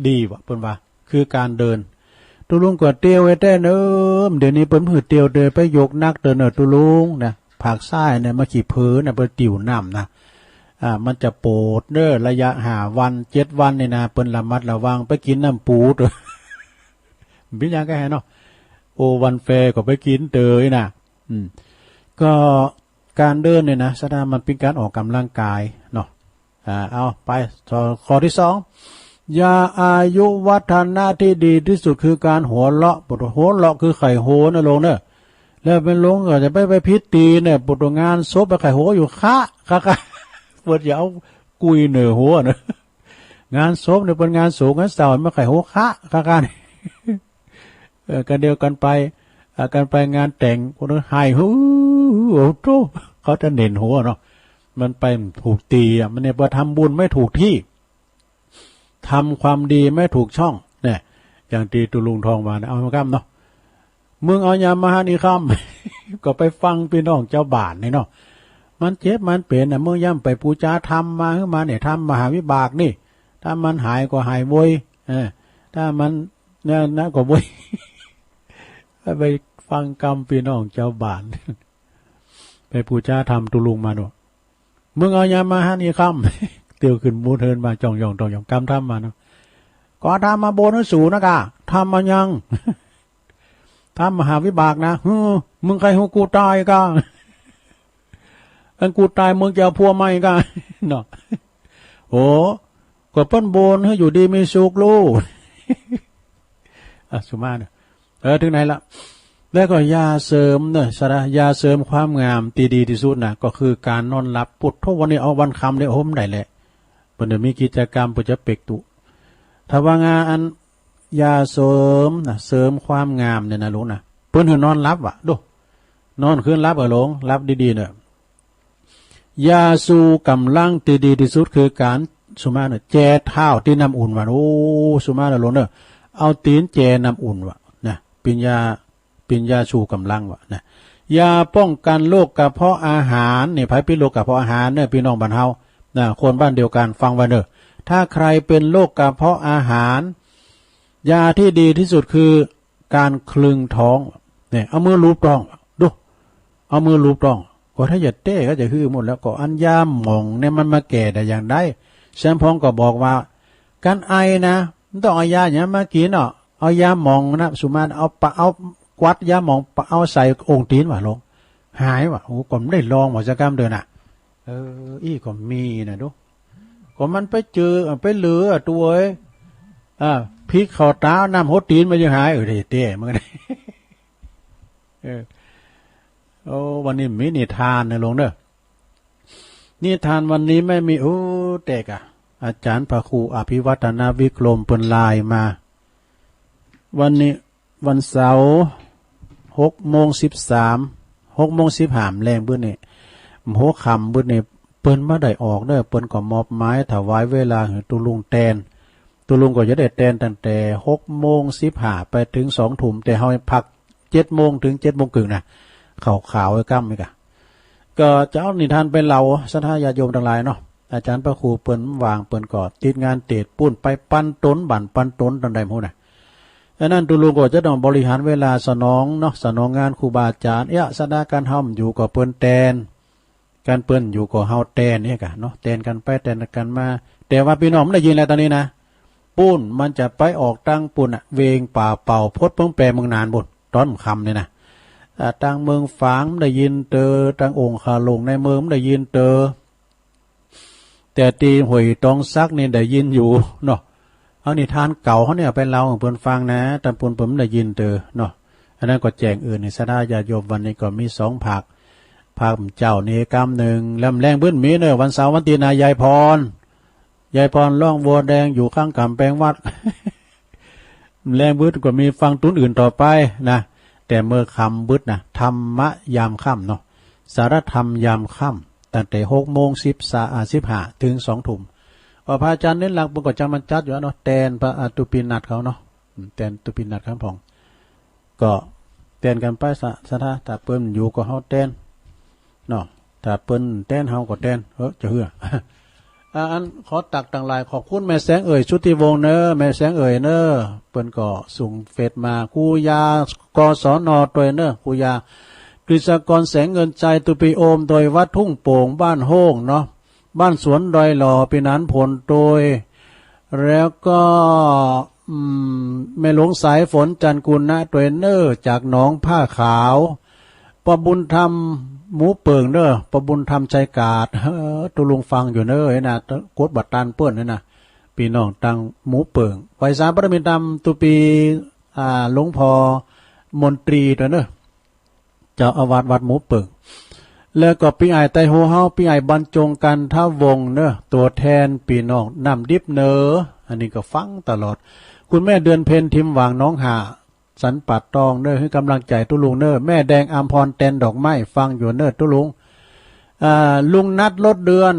ดีว่ะเปิ้นว่าคือการเดินตุลุงก็เตียวไว้แต่เนิ่มเดี๋ยวนี้เปิ้นหือเตียวเดินไปยกนักเดินตุลุงนะภาคซ้ายเนี่ยมาขี่พื้นนะเปิ้นติ่วน้ำนะมันจะโปดเด้อระยะ5 วัน7 วันเนี่ยนะเปิ้นระมัดระวังไปกินน้ำปูดเป็นยังไงเนาะโอวันแฟก็ไปกินเตยนะก็การเดินเนี่ยนะแสดงมันเป็นการออกกำลังกายเนาะเอาไปข้อที่2ยาอายุวัฒนะที่ดีที่สุดคือการหัวเราะบทหัวเราะคือไข่โหนะลงเนอะแล้วเป็นลงก็จะไปพิธีเนี่ยบทงานศพไปไข่โหอยู่คะเปิดอย่าเอากุยเหนือหัวเนอะงานศพเนี่ยเป็นงานสูงงานเสาร์มาไข่โหคะนี่กันเดียวกันไปงานแต่งคนนั้นหายโอ้โหเขาจะเน้นหัวเนาะมันไปถูกตีมันเนี่ยพอทำบุญไม่ถูกที่ทำความดีไม่ถูกช่องเนี่ยอย่างตีตุลุงทองมาเอามาค้ำเนาะมึงเอายามาหานี่ค้ำ ก็ไปฟังพี่น้องเจ้าบ้านนี่เนาะมันเจ็บมันเป็นมึงย่ำไปปูจาทำมาขึ้นมาเนี่ยทำมหาวิบากนี่ถ้ามันหายก็หายโวยถ้ามันเนี่ยนะก็โวย ไปฟังกรรมพี่น้องเจ้าบ้าน ไปปูจาทำตุลุงมาเนาะมึงเอายามาหานี่ค้ำ เตียวขึ้นมูเทินมาจ่องยองกำทำมาเนาะก็ทำมาโบนสูนะกะทำมายัง ทำมหาวิบากนะมึงใครหูกูตายกะอันกูตายมึงจะเอาพัวไม่กะเนาะโอ้ก็เปิ้นโบนให้อยู่ดีมีสุขลูก สุมาเนี่ยถึงไหนละแล้วก็ยาเสริมเนี่ยสระยาเสริมความงามตีดีที่สุดนะก็คือการนอนหลับปุดทุกวันนี้เอาวันคำได้โฮมได้แหละเปิ้นมีกิจกรรมปุจะเป็กตุถ้าว่างานอันยาเสริมนะเสริมความงามเนี่ยนะลุงนะเปิ้นคือนอนหลับว่ะดูนอนคืนหลับหลงหลับดีๆเนี่ยยาสูกำลังตีดีที่สุดคือการสุมาเนี่ยแจเท้าที่น้ำอุ่นว่ะโอ้สุมาเนี่ยลุงเนี่ยเอาตีนแจน้ำอุ่นว่ะนะปิญญาชูกำลังว่ะนะยาป้องกันโรคกระเพาะอาหารเนี่ยไผเป็นโรคกระเพาะอาหารเนี่ยพี่น้องบ้านเฮานะคนบ้านเดียวกันฟังไว้เด้อถ้าใครเป็นโรคกระเพาะอาหารยาที่ดีที่สุดคือการคลึงท้องเนี่ยเอามือลูบท้องดูเอามือลูบท้องก็ถ้าอย่าเต้ก็จะฮือหมดแล้วก็อันยาหม่องเนี่ยมันมาแก่ได้อย่างได้แซมพองก็บอกว่าการไอนะต้องเอายาอย่างมากินเนาะเอายาหม่องนะสุมาเอากวัดยาหม่องเอาใส่องค์ตีนว่ะลงหายว่ะโอ้ก็ไม่ได้ลองหมอจะกล้ามเดินอ่ะอีก็มีนะดูก็มันไปเจอไปเหลือตัวพริกข้าวตาน้ำโหดตีนมันยังหายเต้มันได้โอ้วันนี้มีนิทานนะลงเด้อนิทานวันนี้ไม่มีเด็กอาจารย์พระครูอภิวัฒนาวิกรมเปิ้นลายมาวันนี้วันเสาร์6:13 แรงเบื้อนี่หัวค่ำเบื้อนี่เปิ้นมาได้ออกเด้อเปิ้นก็มอบไม้ถวายเวลาให้ตุลุงแตนตุลุงก็จะได้แตนตั้งแต่6:15ไปถึง2 ทุ่มแต่เฮาพัก7 โมงถึง7 โมงครึ่งนะขาวไว้กั้มอีกก็จะเอานิทานไปเล่าสัทธาญาติโยมทั้งหลายเนาะอาจารย์พระครูเปิ้นวางเปิ้นก็ติดงานเตดปุ้นไปปั้นต้นบั่นปั้นต้นตันใดหมู่น่ะดังนั้นตุลุงก็จะต้องบริหารเวลาสนองเนาะสนองงานครูบาอาจารย์สดาการทำอยู่กับเปิ้นแตนการเปิ้นอยู่กับเฮาแตนเนี่ยกะเนาะแตนกันไปแตนกันมาแต่ว่าพี่น้องได้ยินแล้วตอนนี้นะปุ้นมันจะไปออกตั้งปุ้นเวงป่าเป่าพดเพิ่งแปลเมืองนานบทตอนคำเนี่ยนะตั้งเมืองฝางได้ยินเตอตั้งองค์คาลงในเมืองได้ยินเตอแต่ตีหวยตองซักนี่ได้ยินอยู่เนาะเอานิทานเก่าเขาเนี่ยไปเล่าของเพิ่นฟังนะแต่ปุ่นผมได้ยินเตอเนาะ นนั้นก็แจงอื่นในสดาญาโยมวันนี้ก็มี2 ภาคเจ้าเนกรรม1ลำแรงบื้นมีเนอวันเสาร์วันตีนายายพรล่องวัวแดงอยู่ข้างกำแพงวัด แรงบึดก็มีฟังตุนอื่นต่อไปนะแต่เมื่อคำบึดนะธรรมะยามค่ำเนาะสารธรรมยามค่ำตั้งแต่6:15ถึง2 ทุ่มพระอาจารย์เน้นหลักปกติจะมันจัดอยู่เนาะแตนพระตุปินัดเขาเนาะแตนตุปินัดครับผมก็แตนกันไปสถาถ้าเปิ้นอยู่ก็เฮาแตนเนาะถ้าเปิ้นแตนเฮาก็แตนจะเหือ อันขอตักต่างหลายขอบคุณแม่แสงชุติวงศ์เนอแม่แสงเนอเปิ้นก็ส่งเฟซมาครูยากศนตัวเนอครูยากฤษกรแสงเงินใจตุปีโอมโดยวัดทุ่งโป่งบ้านโฮ่งเนาะบ้านสวนดอยหล่อปีนันผลโดยแล้วก็แม่หลวงสายฝนจันกุลนะตัวเนอจากหนองผ้าขาวปบุญธรรมหมูเปิงเนอประบุญทำใจกาดตุลุงฟังอยู่เนอนะกดบัตรตานเปิ้นนะพี่น้องตังหมูเปิงไปสารพระมิตรธรรมตุปีหลวงพ่อมนตรีตัวเนอเจ้าอาวาสวัดหมูเปิงแล้วก็พี่ไอไตโฮเฮาพี่ไอบรรจงกันท่าวงเนอตัวแทนพี่น้องนำดิบเนออันนี้ก็ฟังตลอดคุณแม่เดือนเพ็ญทิมหวางน้องหาสันปัดตองเนอให้กำลังใจตุลุงเนอแม่แดงอัมพรแตนดอกไม้ฟังอยู่เนอตุลุงลุงนัดรถเดือน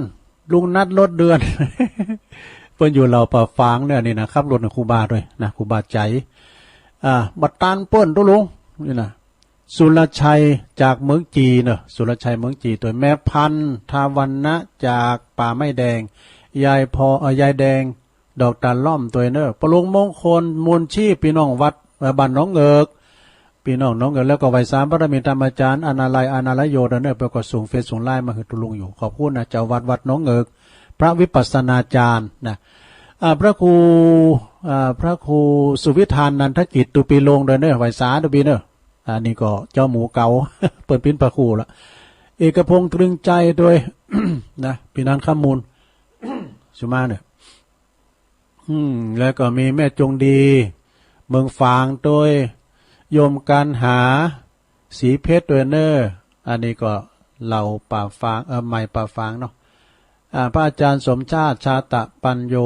เพิ่นอยู่เราป่าฟางเนี่ยนี่นะครับรถครูบาด้วยนะครูบาใจบัตรตานเปิ้นตุลุงนี่นะสุรชัยจากเมืองจีเนอะสุรชัยเมืองจีตัวแม่พันทาวันนะจากป่าไม้แดงยายแดงดอกตาล่อมตัวเนอประลุงมงคลมูลชีพพี่น้องวัดบ้านน้องเอิกพี่น้องแล้วก็ไวสามพระมิตรอาจารย์อนาลัยโยเนอไปก็ส่งเฟซส่งไลน์มาให้ตุลุงอยู่ขอบคุณนะเจ้าวัดน้องเอิกพระวิปัสสนาจารย์นะพระครูสุวิธานนันทกิจตุปีลงเนอไวสาตุปีเนออันนี้ก็เจ้าหมูเก่า เปิดปิ้นพระครูละเอกพงษ์ตรึงใจโดย นะพี่นันข้ามมูล สุมาเนี่ยแล้วก็มีแม่จงดีเมืองฝางโดยโยมการหาสีเพชรตัวเนอร์อันนี้ก็เหล่าป่าฟางใหม่ป่าฟางเนาะพระอาจารย์สมชาติชาตะปัญโย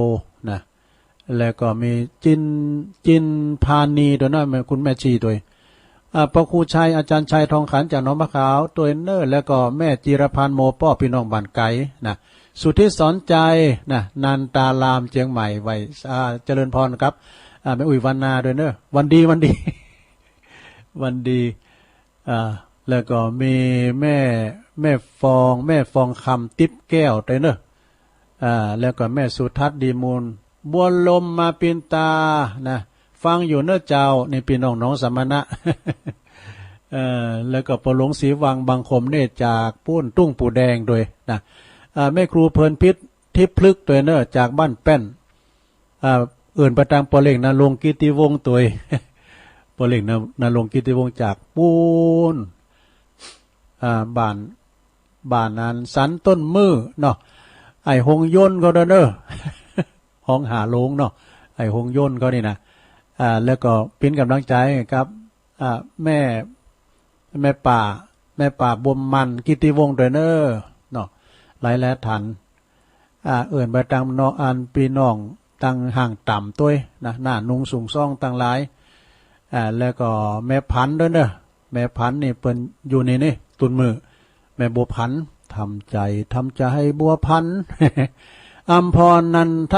นะแล้วก็มีจินพานีตัวนั้นคุณแม่ชีตัวพระครูชัยอาจารย์ชัยทองขันจากหนองมะขาวตัวเนอร์แล้วก็แม่จิรพันธ์โมป้อพี่น้องบ้านไก่นะสุทธิสอนใจนะนันตาลามเชียงใหม่ไว้เจริญพรครับแม่อุ๋ยวันนาด้วยเนอวันดี วันดีแล้วก็มีแม่ฟองคำติ๊บแก้วด้วยเนอแล้วก็แม่สุทัศน์ดีมูลบัวลมมาปีนตานะฟังอยู่เนอเจ้าในพี่น้องน้องสมณะ แล้วก็ปหลงศรีวังบางคมเนตรจากปุ้นตุ้งปูแดงโดยนะแม่ครูเพลินพิษทิพลึกตัวเนอจากบ้านแป้นอื่นประตังปอเล่งนาลงกิติวงศ์ตัว ปอเล่งนาลงกิติวงศ์จากปูนบ้านนั้นสันต้นมือเนาะไอหงย่นก็เด้อ ห้องหาลงเนาะไอหงย่นก็นี่นะแล้วก็เป็นกำลังใจครับแม่ป่าบ่มมันกิติวงศ์ด้วยเนอเนาะหลายแลทันเอื่นไปตังน้องอันปีน้องตังห่างต่ำตัวนะหน้านุงสูงซ่องตังหลายแล้วก็แม่พันธุ์ด้วยเนอะแม่พันธุ์นี่เปิ้นอยู่นี่ตุนมือแม่บัวพันธุ์ทำใจให้บัวพันธุ์ อัมพรนันท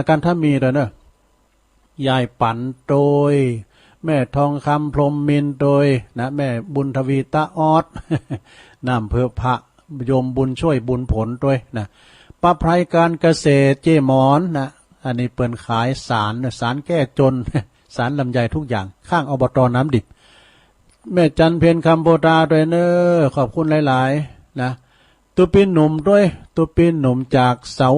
การถ้ามีด้วยเนอะยายปั่นโดยแม่ทองคำพรหมมินโดยนะแม่บุญทวีตาออด น้ำเพื่อพระโยมบุญช่วยบุญผลด้วยนะป้าไพรการเกษตรเจหมอนนะอันนี้เปิ่นขายสารแก้จน สารลำไยทุกอย่างข้างอบต.น้ำดิบแม่จันเพนคำโบราด้วยเนอขอบคุณหลายๆนะตุปินหนุ่มด้วยตุปินหนุ่มจากเสา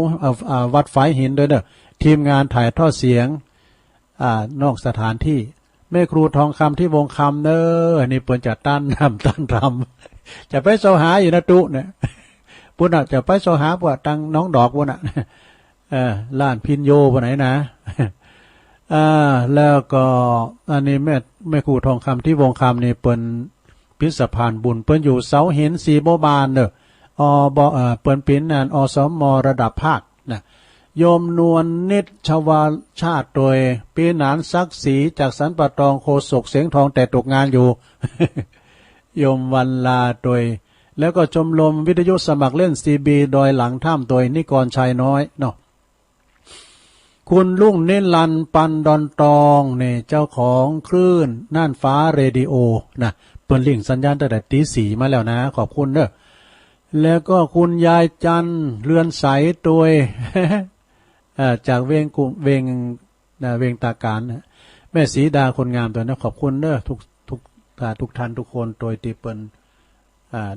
วัดฝายหินด้วยเนอทีมงานถ่ายทอดเสียงนอกสถานที่แม่ครูทองคำที่วงคำเนออันนี้เปิ่นจะต้านรำจะไปเสาหาอยู่นะตุเนี่ยปุ่นอ่ะจะไปเสาหาปวดตังน้องดอกปุ่นอ่ะล้านพินโยปไหนนะ แล้วก็อันนี้แม่ครูทองคำที่วงคำนี่เปิ้นพิสพานบุญเปิ้นอยู่เสาหินสีโบบานเด้อเปิ้นเป็นอสมระดับภาคนะโยมนวลนิดชวาชาติโดยปีหนานศักดิ์ศรีจากสันปะตองโคศกเสียงทองแต่ตกงานอยู่ โยมวันลาโดยแล้วก็ชมรมวิทยุสมัครเล่นซีบีโดยหลังถ้ำโดยนิกรชัยน้อยเนาะคุณลุงเน้นลันปันดอนตองเนี่ยเจ้าของคลื่นน่านฟ้าเรดิโอนะเปิดลิงสัญญาณตั้งแต่ตีสี่มาแล้วนะขอบคุณเด้อแล้วก็คุณยายจันเรือนใสตัว จากเวงกุเวงเวงตาการนะแม่สีดาคนงามตัวนะขอบคุณเด้อทุกท่านทุกคนโดยที่เปิ้น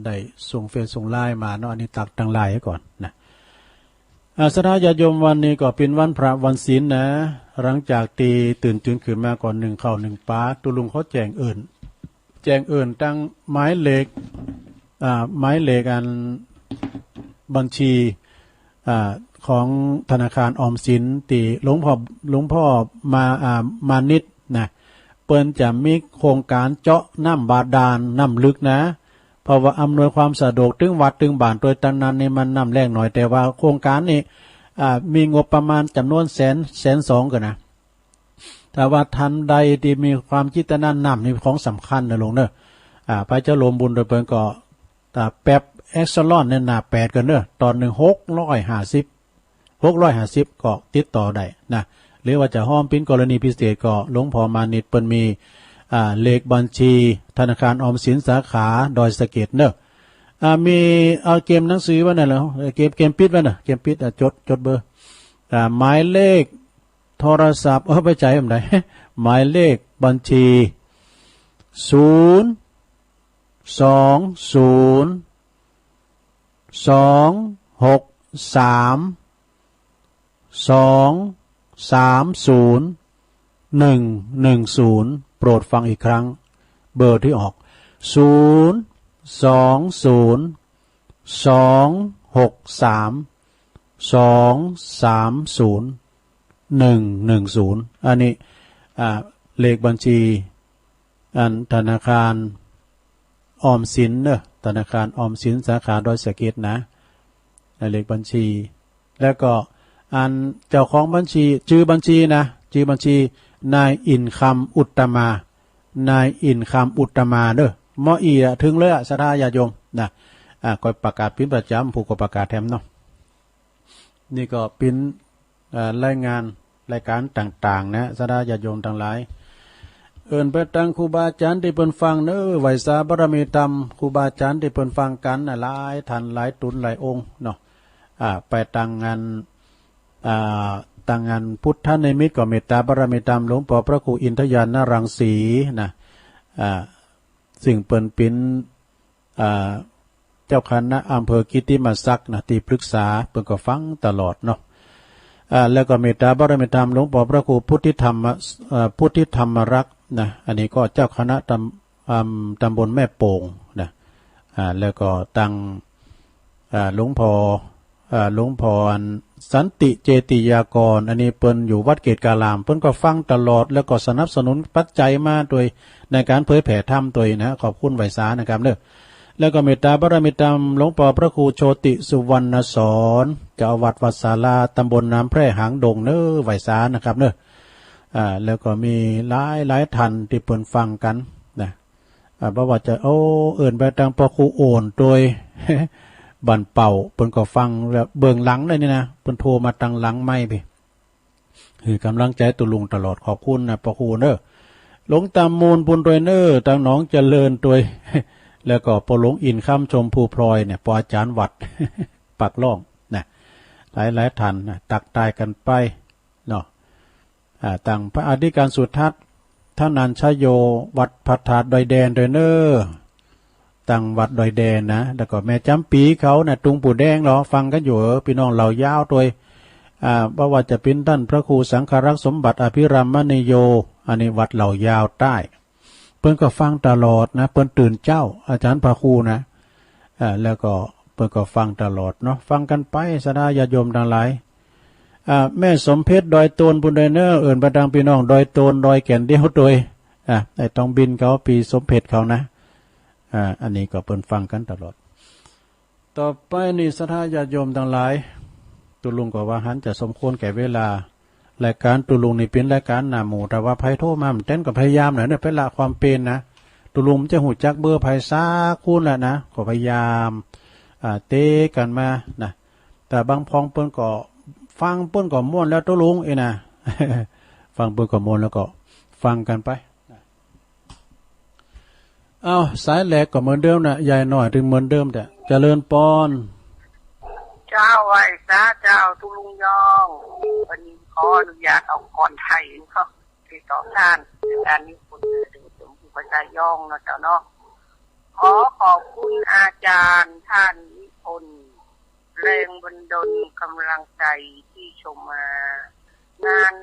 ได้ส่งเฟซส่งไลน์มาเนาะอันนี้ตักตั้งไลน์ให้ก่อนนะสถาญาโยมวันนี้ก็เป็นวันพระวันศีลนะหลังจากตื่นขึ้นมาก่อนหนึ่งข้าวหนึ่งปลาตุลุงเขาแจ้งเอิญตั้งหมายเลขอันบัญชีของธนาคารออมสินตีหลวงพ่อมานิดนะเปิ้นจะมีโครงการเจาะน้ำบาดาลน้ำลึกนะเพราะว่าอำนวยความสะดวกถึงวัดถึงบ้านโดยตั้งนั้นนี่มันน้ำแรงหน่อยแต่ว่าโครงการนี้มีงบประมาณจำนวนแสนสองกันนะแต่ว่าทันใดที่มีความคิดแต่นั้นน้ำนี่ของสำคัญนะลงเนอะพระเจ้าลมบุญโดยเปิ้นก็แป๊บเอ็กซ์ลอนเนี่ยหนา8กันเนอะตอนหนึ่ง650ก็ติดต่อได้นะหรือว่าจะห้อมปิ้นกรณีพิเศษก็หลวงพ่อมานิดเปิ้นมีเลขบัญชีธนาคารออมสินสาขาดอยสะเก็ดเนอะมีเอาเกมหนังสือไว้น่ะเหรอเกมปิดไว้น่ะเกมปิดจดเบอร์หมายเลขโทรศัพท์ไปใจผมได้ หมายเลขบัญชี0202630110โปรดฟังอีกครั้งเบอร์ที่ออก0202630110อันนี้เลขบัญชีอันธนาคารออมสินเนอะธนาคารออมสินสาขาดอยสะเก็ดนะเลขบัญชีแล้วก็อันเจ้าของบัญชีชื่อบัญชีนายอินคำอุตตมมาเด้อมออีถึงเลยสถาญาโยมนะก็ประกาศพิมพ์ประจำผู้ก็ประกาศแถมเนาะนี่ก็เป็นรายการต่างๆนะสถาญาโยมทั้งหลายเอิ้นไปตั้งครูบาอาจารย์ที่เพิ่นฟังเน้อไหวสาบารมีธรรมครูบาอาจารย์ที่เพิ่นฟังกันหลายท่านหลายตุนหลายองค์เนาะไปตั้งงานพุทธนิมิตก็เมตตาบารมีธรรมหลวงพ่อพระครูอินทยานรังสีนะสิ่งเปิ้นเป็นเจ้าคณะอำเภอกิติมศักดิ์นะที่ปรึกษาเปิ้นก็ฟังตลอดเนาะแล้วก็เมตตาบารมีธรรมหลวงพ่อพระครูพุทธิธรรมรักษ์นะอันนี้ก็เจ้าคณะตำบลแม่โป่งนะแล้วก็ตั้งหลวงพ่อสันติเจติยากรอันนี้เปิ้นอยู่วัดเกตกาลามเปิ้นก็ฟังตลอดแล้วก็สนับสนุนปัจจัยมาโดยในการเผยแผ่ธรรมตัวนะขอบคุณไหวสานะครับเด้อแล้วก็เมตตาบารมีธรรมหลวงพ่อพระครูโชติสุวรรณสอนเจ้าอาวาสวัดศาลาตำบลน้ำแพร่หางดงเด้อไหวสานะครับเด้อแล้วก็มีหลายท่านที่เปิ้นฟังกันนะเพราะว่าจะเอิ่นไปทางพระครูโอนโดย บันเป่าเปิ้นก็ฟังแล้วเบื้องหลังเลยนี่นะเปิ้นโทรมาตั้งหลังไม่ไปคือกำลังใจตุลุงตลอดขอบคุณนะพระครูเด้อหลวงตามมูลบุญโดยเนอตั้งหนองเจริญโดย แล้วก็พอหลวงอินค่ำชมภูพลอยเนี่ยปอาจารย์วัด ปักล่องนะหลายท่านนะตักตายกันไปเนาะตั้งพระอธิการสุทัศน์ท่านันชโยวัดพัฒนาดอยแดนโดยเนอตั้งวัดดอยแดนนะแล้วก็แม่จำปีเขานะตุงปู่แดงเหรอฟังกันอยู่พี่น้องเหล่ายาวตัวเพราะว่าจะเป็นท่านพระครูสังฆรักษ์สมบัติอภิรัมมณีโยอันนี้วัดเหล่ายาวใต้เพิ่นก็ฟังตลอดนะเพิ่นตื่นเจ้าอาจารย์พระครูนะแล้วก็เพิ่นก็ฟังตลอดเนาะฟังกันไปสดาญาโยมทั้งหลาย แม่สมเพชรดอยโตนบุญเดเนอร์เอิ่นประดังพี่น้องดอยโตนดอยแก่นเดียวโดยไอ้ต้องบินเขาปีสมเพชรเขานะอันนี้ก็เปิ้นฟังกันตลอดต่อไปนี่ศรัทธาญาติโยมทั้งหลายตุลุงก็ว่าหันจะสมควรแก่เวลารายการตุลุงนี่เป็นรายการหน้าหมู่แต่ว่าไผโทรมามันเต้นก็พยายามหน่อยเนี่ยเป็นละความเป็นนะตุลุงจะหูจักเบอร์ไผซาคูณแหละนะก็พยายามเตะกันมานะแต่บางพองเปิ้นก็ฟังเปิ้นก็ม่วนแล้วตุลุงนะ ฟังเปิ้นก็ม่วนแล้วก็ฟังกันไปเอาสายแหลกก็เหมือนเดิมนะใหญ่หน่อยถึงเหมือนเดิมแต่เจริญปอนเจ้าไว้ซะเจ้าตุลุงยองวันนี้ขออนุญาตเอาก่อนไทยเขาที่ต่อท่านการนี้คุณถึงสมผู้ประชายองนะเจ้าเนาะขอขอบคุณอาจารย์ท่านนิพนธ์แรงบันดาลกำลังใจที่ชมมา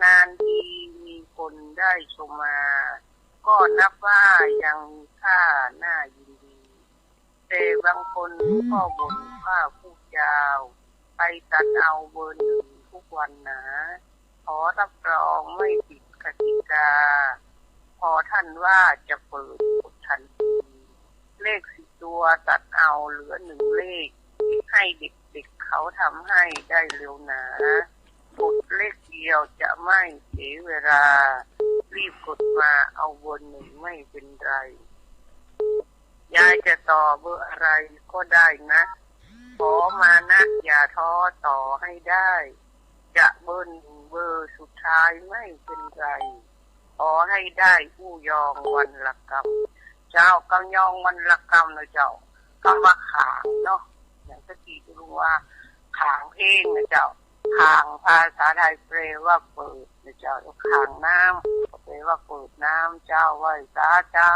นานที่มีคนได้ชมมาก็นับว่ายังค่าน่ายินดีแต่บางคนก็บ่นว่าผู้ยาวไปตัดเอาเบอร์หนึ่งทุกวันนะขอรับรองไม่ผิดกติกาพอท่านว่าจะเปิดกดทันทีเลข10 ตัวตัดเอาเหลือ1 เลขให้เด็กๆเขาทำให้ได้เร็วนะกดเลขเดียวจะไม่เสียเวลารีบกดมาเอาเบอร์หนึ่งไม่เป็นไรยายจะต่อเบอร์อะไรก็ได้นะขอมานะอย่าท้อต่อให้ได้จะเบอร์หนึ่งเบอร์สุดท้ายไม่เป็นไรขอให้ได้ผู้ยองวันละกำเจ้ากำยองวันละกำนะเจ้าคำว่าขางเนาะอย่างที่ที่รู้ว่าขางเองนะเจ้าขางภาษาไทยแปลว่าเปิดนะเจ้าขางน้ำแปลว่าเปิดน้ำเจ้าไว้สาเจ้า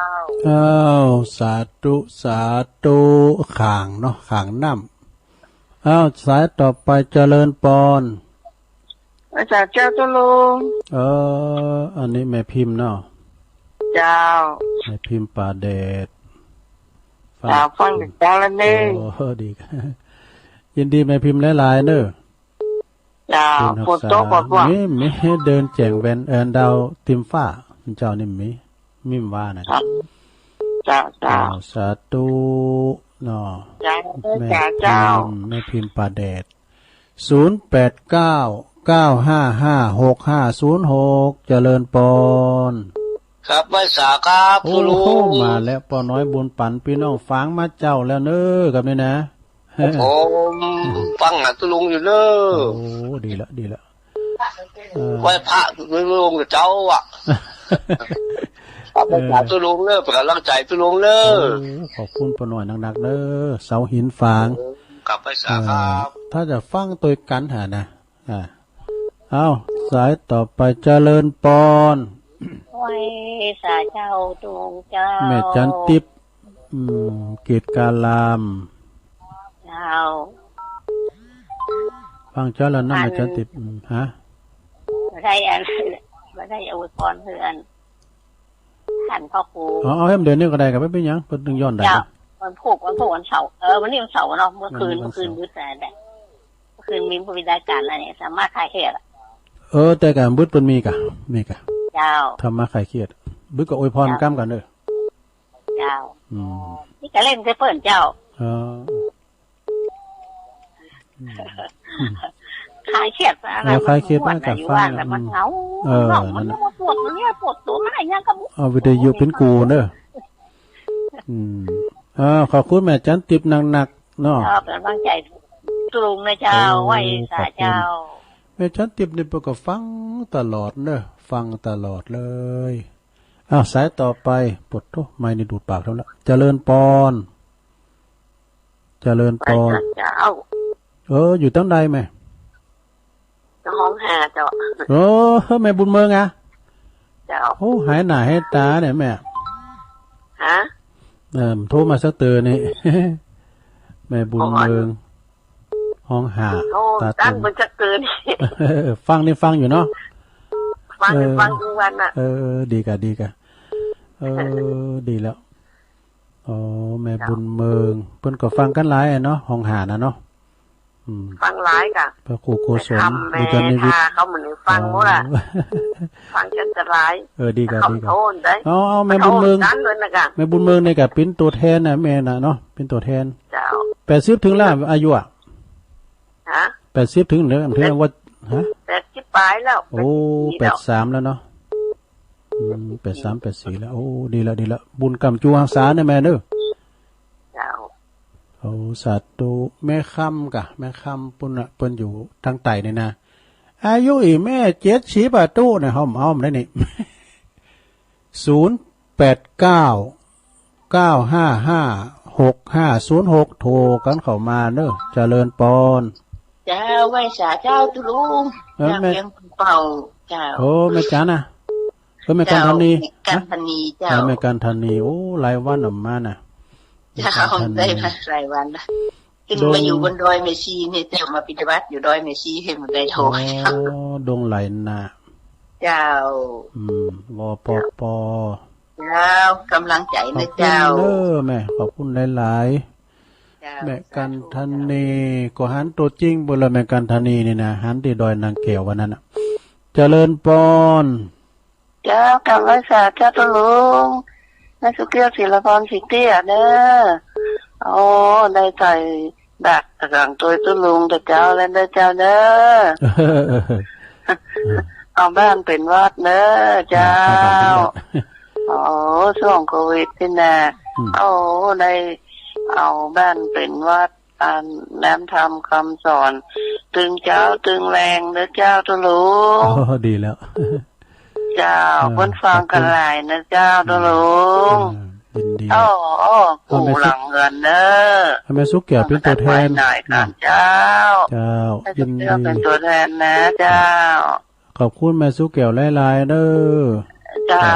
สาธุสาธุขางเนาะขางน้ำสายต่อไปเจริญปอนอาจารย์เจ้าตุลุงอันนี้แม่พิมพ์เนาะเจ้าแม่พิมพ์ป่าเดชฟังเจ้าแล้วนี่ดียินดีแม่พิมพ์หลายๆเนอะเจ้าฝนตกบ่บ่มีเดินแจงแวนดาวติมฟ้าเจ้านี่มิมว่านะครับเจ้าสาธุเนาะแม่พิมพ์ป่าเดช0899555656เจริญปอนครับไว้สาครับตุลุงมาแล้วปอน้อยบุญปันพี่น้องฟังมาเจ้าแล้วเน้อกับนี่นะผมฟังตุลุงอยู่เน้อโอ้ดีละไว้พระตุลุงกับเจ้าอ่ะครับไว้สาตุลุงเน้อเป็นกำลังใจตุลุงเน้อขอบคุณปอน้อยหนักๆเน้อเสาหินฟางกลับไว้สาครับถ้าจะฟังตัวกันหานะเอาสายต่อไปเจริญปอนไว้สาเจ้าดวงเจ้าแม่จันทิพย์เกตกาลามเจ้าฟังเจ้าแล้วนั่นแม่จันทิพย์ฮะไม่ได้อวยพรเพื่อนท่านพ่อครูเอาให้มันเดือนนี้ก็ได้กับไม่เป็นยังเป็นตึงย้อนได้วันพุธวันเสาร์วันนี้วันเสาร์เนาะเมื่อคืนมืดแต่เมื่อคืนมีบริการอะไรเนี่ยสามารถคลายเครียดแต่การบึ้ดเป็นมีกะเจ้าทำมาคลายเครียดบึ้ดก็อวยพรก้ามกันเด้อเจ้านี่ก็เล่นเปิ้นเจ้าคลายเครียดอะไรคลายเครียดมากับฟ้ามันเหงามันปวดมันเนี่ยปวดตัวมันอะไรเงี้ยก็เอาวิทยุเป็นกูเด้อขอบคุณแม่จันทิพย์หนักๆเนาะเป็นกำลังใจตรุงนะเจ้าไหวสาเจ้าแม่จันทิพย์นี่ก็ฟังตลอดเนอะฟังตลอดเลยสายต่อไปปวดท้องไม่ในดูดปากเท่านั้นเจริญปอนเจ้าอยู่ตั้งใดไหมห้องหาเจ้าแม่บุญเมืองอ่ะเจ้าหายหน้าให้ตาเนี่ยแม่ฮะโทรมาสักเตือนนี่แม่บุญเมืองห้องหาตาตั้งมันจะเกินฟังอยู่เนาะฟังทุกวันน่ะดีกะดีแล้วแม่บุญเมืองเพิ่นก็ฟังกันหลายเนาะห้องหานะเนาะ ฟังหลายกะพระครูโกศลบุญนิวิทย์เขาเหมือนฟังหมดล่ะฟังจนจะหลายดีกันดีกันเอาแม่บุญเมืองแม่บุญเมืองนี่ก็เป็นตัวแทนน่ะแม่น่ะเนาะเป็นตัวแทนเจ้า80ถึงแล้วอายุอ่ะฮะ80ถึงเหลือถึงว่าฮะ80ปลายแล้วโอ้83แล้วเนาะ83 84แล้วโอ้ดีแล้วบุญกรรมจูรักษาเนี่ยแม่เด้อเจ้าโอ้สาธุแม่ค่ำกะแม่ค่ำปุ่นน่ะเปิ้นอยู่ทางใต้นี่นะอายุอีแม่70ประตูเนี่ยห้อมได้นี่0899556506โทรกันเข้ามาเด้อเจริญปอนเจ้าไว้สาเจ้าตุลุงเลี้ยงเป่าเจ้าโอ้แม่จ๋าน่ะแม่กันธนีกันธนีเจ้าแม่กันธนีโอ้หลายวันออกมาน่ะเจ้าได้หลายวันนะขึ้นมาอยู่บนดอยเมซีนี่แต่มาปฏิบัติอยู่ดอยเมซีให้มันได้โทรดงไหลน่ะเจ้าวปปเจ้ากำลังใจนะเจ้าแม่ขอบคุณหลายๆแม่กันธนีก็หันตัวจริงบ่ละแม่กันธนีนี่นะหันที่ดอยนางแก้ววันนั้นน่ะเจริญปอนเจ้ากำลังสาเจ้าตุลุงนายสุเกียวศิลปรสิเตี้ยเด้อโอ้ได้ใจดักสั่งตัวตุลุงแต่เจ้าแล้วเจ้าเด้อเอาบ้านเป็นวัดเด้อเจ้าโอ้ช่วงโควิดนี่นะโอ้ได้เอาบ้านเป็นวัดแนมทำคำสอนตึงเจ้าตึงแรงเด้อเจ้าตุลุงดีแล้วเจ้าเพิ่นฟังกันหลายนะเจ้าตุลุงโอ้กูหลังเงินเด้อแม่สุกแก้วเป็นตัวแทนหน่อยกันเจ้ายินดีเป็นตัวแทนนะเจ้าขอบคุณแม่สุกแก้วหลายๆเด้อเจ้า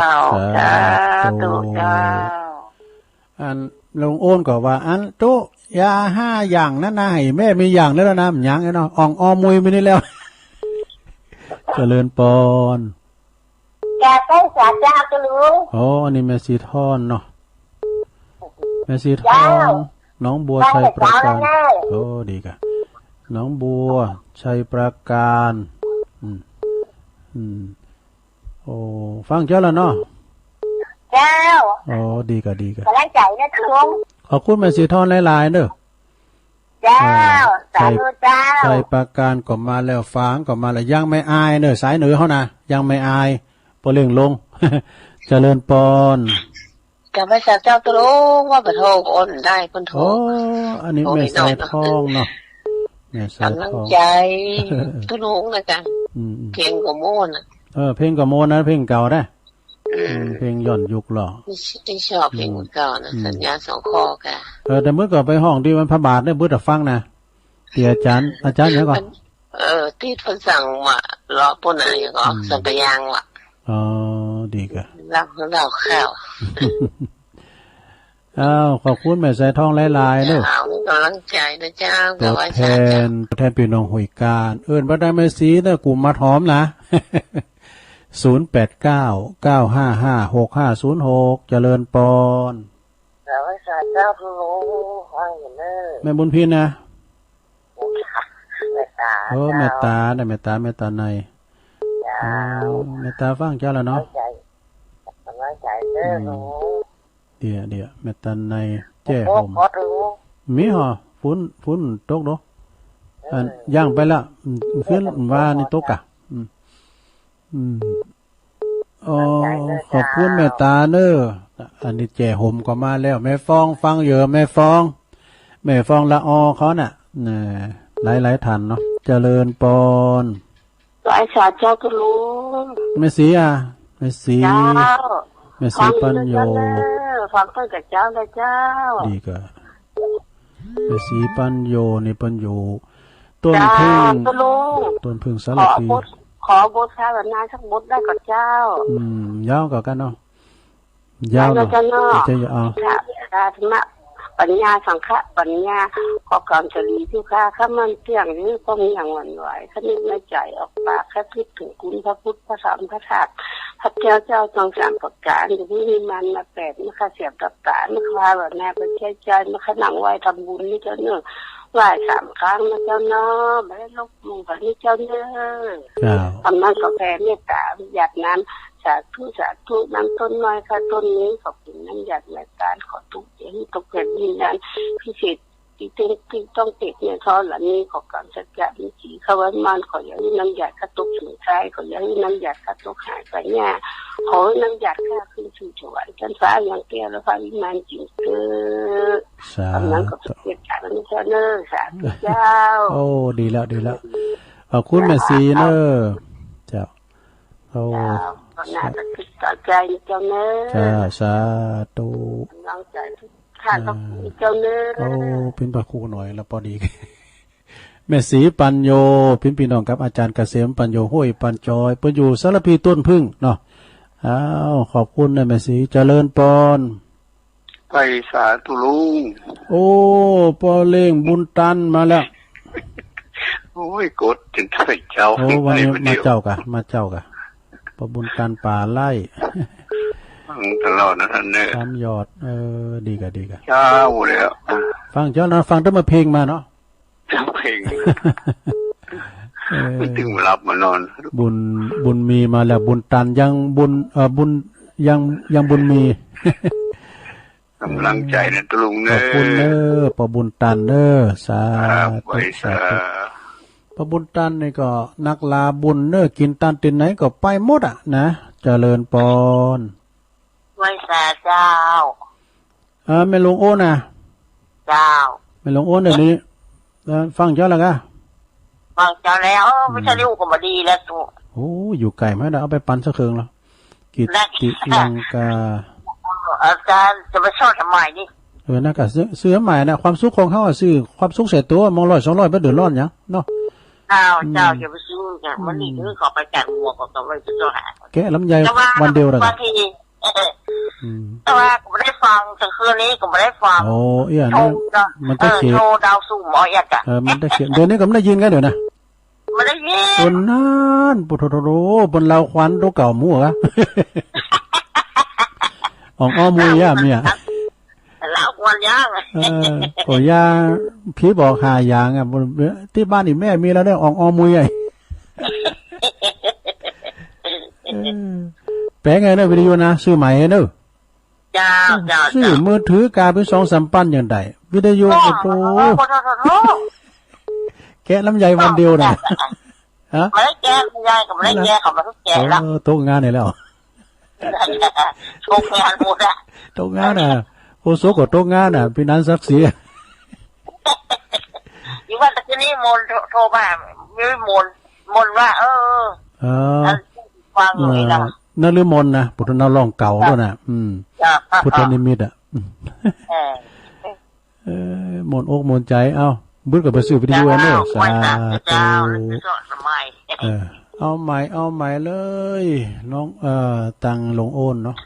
ตัวเจ้าอันลุงโอนก็ว่าอันตุยา5อย่างนั่นนะให้แม่มีอย่างแล้วนะหยังเนาะอ่องอมุยไปนี่แล้วเจริญปอนแกไปสาเจ้าตุลุงอ๋ออันนี้แม่สีทอนเนาะแม่สีทอนน้องบัวชัยประการโอ้ดีกะน้องบัวชัยประการโอ้ฟังเจ้าแล้วเนาะเจ้าอ๋อดีกะกำลังใจนะตุลุงขอบคุณแม่สีทอนหลายๆเด้อเจ้าสาธุเจ้าชัยประการก็มาแล้วฟางก็มาแล้วยังไม่อายเด้อสายเหนือเฮานะยังไม่อายบ่เรื่องลงเจริญปอนกับพระเจ้าตุลุงว่าบ่โทรโอนได้เพิ่นโทรอันนี้แม่สายทองเนาะแม่สายทองกำลังใจตุลุงนะจ๊ะเพลงกโมน่ะเพลงกโมนะเพลงเก่าได้เพลงย้อนยุคหรอไม่ชอบเพลงเก่านะสัญญา2ข้อกะแต่เมื่อก่อนไปห้องที่มันพระบาทได้เบิดฟังนะที่อาจารย์เนี่ยก่อนที่เพิ่นสั่งมารอปุ่นอะไรก็สัญญาว่ะอ๋อดีกะเราข้าวขอบคุณแม่สายทองหลายๆเด้อกำลังใจนะเจ้าตัวแทนพี่น้องห้วยการบ่ได้แม่สีเด้อกลุ่มมาหอมนะ0899556506เจริญปอนแล้วไว้สาเจ้าตุลุงฟังอยู่เด้อแม่บุญพินนะแม่ตาแม่ตาได้แม่ตาในแม่ตาฟังเจ้าแล้วเนาะกำลังใจเด้อหนูเดี๋ยวแม่ตาในแจ้ห่มมีหรอฝุ่นตกเนาะย่างไปละขึ้นว่านี่ตกอ่ะขอบคุณแม่ตาเด้ออันนี้แจ้ห่มก็มาแล้วแม่ฟองฟังเยอะแม่ฟองละอเขาน่ะหลายท่านเนาะเจริญปอนไอ้สาเจ้าตุลุงแม่สีแม่สีปัญโยฟังตั้งแต่เจ้าเลยเจ้าดีกะแม่สีปัญโยนี่ปัญโยต้นพึ่งสารพีขอบทชาแบบนายสักบทได้กับเจ้ายาวกว่ากันเนาะยาวเนาะจะเอาธรรมะปัญญาสังฆะปัญญาขอความเจริญทุกข้าข้ามันเที่ยงนี้ก็มีอย่างหวั่นไหวขนึกในใจออกปากแค่คิดถึงคุณพระพุทธพระธรรมพระธาตุพระเจ้าทรงสามประการอยู่ที่มีมันมา8ไม่ค่าเสียบตับตาไม่ค่าแบบแม่เป็นใจไม่ค่าหนังไหวทำบุญนี่เจ้าเนื่อง ไหว้3 ครั้งนะเจ้าเนาะไม่ได้ลบหลู่แบบนี้เจ้าเนาะ เจ้า ทำนั้นก็แผ่เมตตาหยาดน้ำสาธุน้ำต้นน้อยค่ะต้นนี้ขอบคุณน้ำหยาดแม่ตาขอทุกอย่างตกเกิดดินนั้นพิเศษที่ต้องติดเนี่ยเขาหลังนี้ขอการสัจจะมีสีขวันมันขออย่างนี้น้ำหยาดกระตุกถึงใจขออย่างนี้น้ำหยาดกระตุกหายไปเนี่ยขอน้ำหยาดข้าขึ้นสู่สวรรค์ชั้นฟ้าอย่างแก้วและฟ้าวิมานจริงทำนั้นก็เกิดจากนั้นเจ้าเนอสาธุเจ้าโอ้ดีแล้วขอบคุณแม่ซีเนอเจ้าโอ้น่าจะติดต่อใจเจ้าเนอสาธุกำลังใจทุกท่านต้องเจ้าเนอโอ้เป็นพระครูหน่อยแล้วพอดี แม่สีปัญโยพี่น้องกับอาจารย์เกษมปัญโยห้วยปัญจอยเปิ้นอยู่สารพีต้นพึ่งเนาะอ้าวขอบคุณนะแม่สีเจริญปอนไปสาธุลุงโอ้ปอเล่งบุญตันมาแล้วโอ้ยกดจนได้เจ้าโอ้วันนี้มาเจ้ากะปอบุญตันป่าไล่ฟังตลอดนะท่านเนอตามยอดดีกะเจ้าแล้วฟังเจ้านะฟังตั้งมาเพลงมาเนาะเพลงถึงหลับมานอนบุญมีมาแล้วบุญตันยังบุญยังบุญมีกำลังใจนะตุลุงเนอขอบคุณเนอปอบุญตันเนอสาธุปอบุญตันนี่ก็นักลาบุญเนอกินตันตินไหนก็ไปหมดอ่ะนะเจริญปอนไว้สาเจ้าแม่หลวงโอ้น่ะเจ้าแม่หลวงโอ้เดี๋ยวนี้ฟังเจ้าแล้วกะฟังเจ้าแล้วไม่ใช่ลูกก็มาดีแล้วตัวโอ้อยู่ไกลไหมเดี๋ยวเอาไปปั่นสักเครื่องแล้วกิตติลังกาอาจารย์จะไปชอบทำไมนี่น่ากะซื้อใหม่นะความสุขของเขาซื้อความสุขเสียตัวมอง100-200ไม่เดือดร้อนยังเนาะเจ้าอย่าไปซื้อกันมันนี่คือขอไปแจกวัวกับเราจะหาแกลำไยวันเดียวเลยบางทีแต่ว่าก็ไม่ได้ฟังแต่คืนนี้ก็ไม่ได้ฟังโอ้เอี่ยนี่มันจะเขียนโชว์ดาวสุ่มอ๋อยักษ์มันจะเขียนเดี๋ยวนี้ก็ไม่ได้ยินกันเดี๋ยวนะไม่ได้ยินบนนั้นปุถุโรบนเราควันตัวเก่ามู่อะอ้อมูย่าเมียเราควันย่างก็ย่าพี่บอกหาอย่างอ่ะที่บ้านนี่แม่มีแล้วได้อ้อมูใหญ่แปลงไงเนอะวิดีโอนะซื้อใหม่เนอะซื้อมือถือกาเป็น2-3 ปันอย่างใดวิดีโอโอ้โหแกะลำไยวันเดียวนะฮะไม่ได้แกะลำไยกับไม่ได้แกะเขามาทุกแกะแล้วโต๊ะงานไหนแล้วโต๊ะงานหมดอะโต๊ะงานอ่ะโคโซก็โต๊ะงานอ่ะพี่นันศักดิ์ศรีอยู่ว่าตะกี้นี้มนโทรมาไม่มนว่าฟังเลยนะนั่นหรือมนนะพุทธนาลองเก่าด้วยนะพุทธนิมิตอ่ะมนอกมนใจเอ้าบึ้ดกับไปซื้อวิดีโอเนี่ยสาธุเอาใหม่เลยน้องตังหลงโอนเนาะ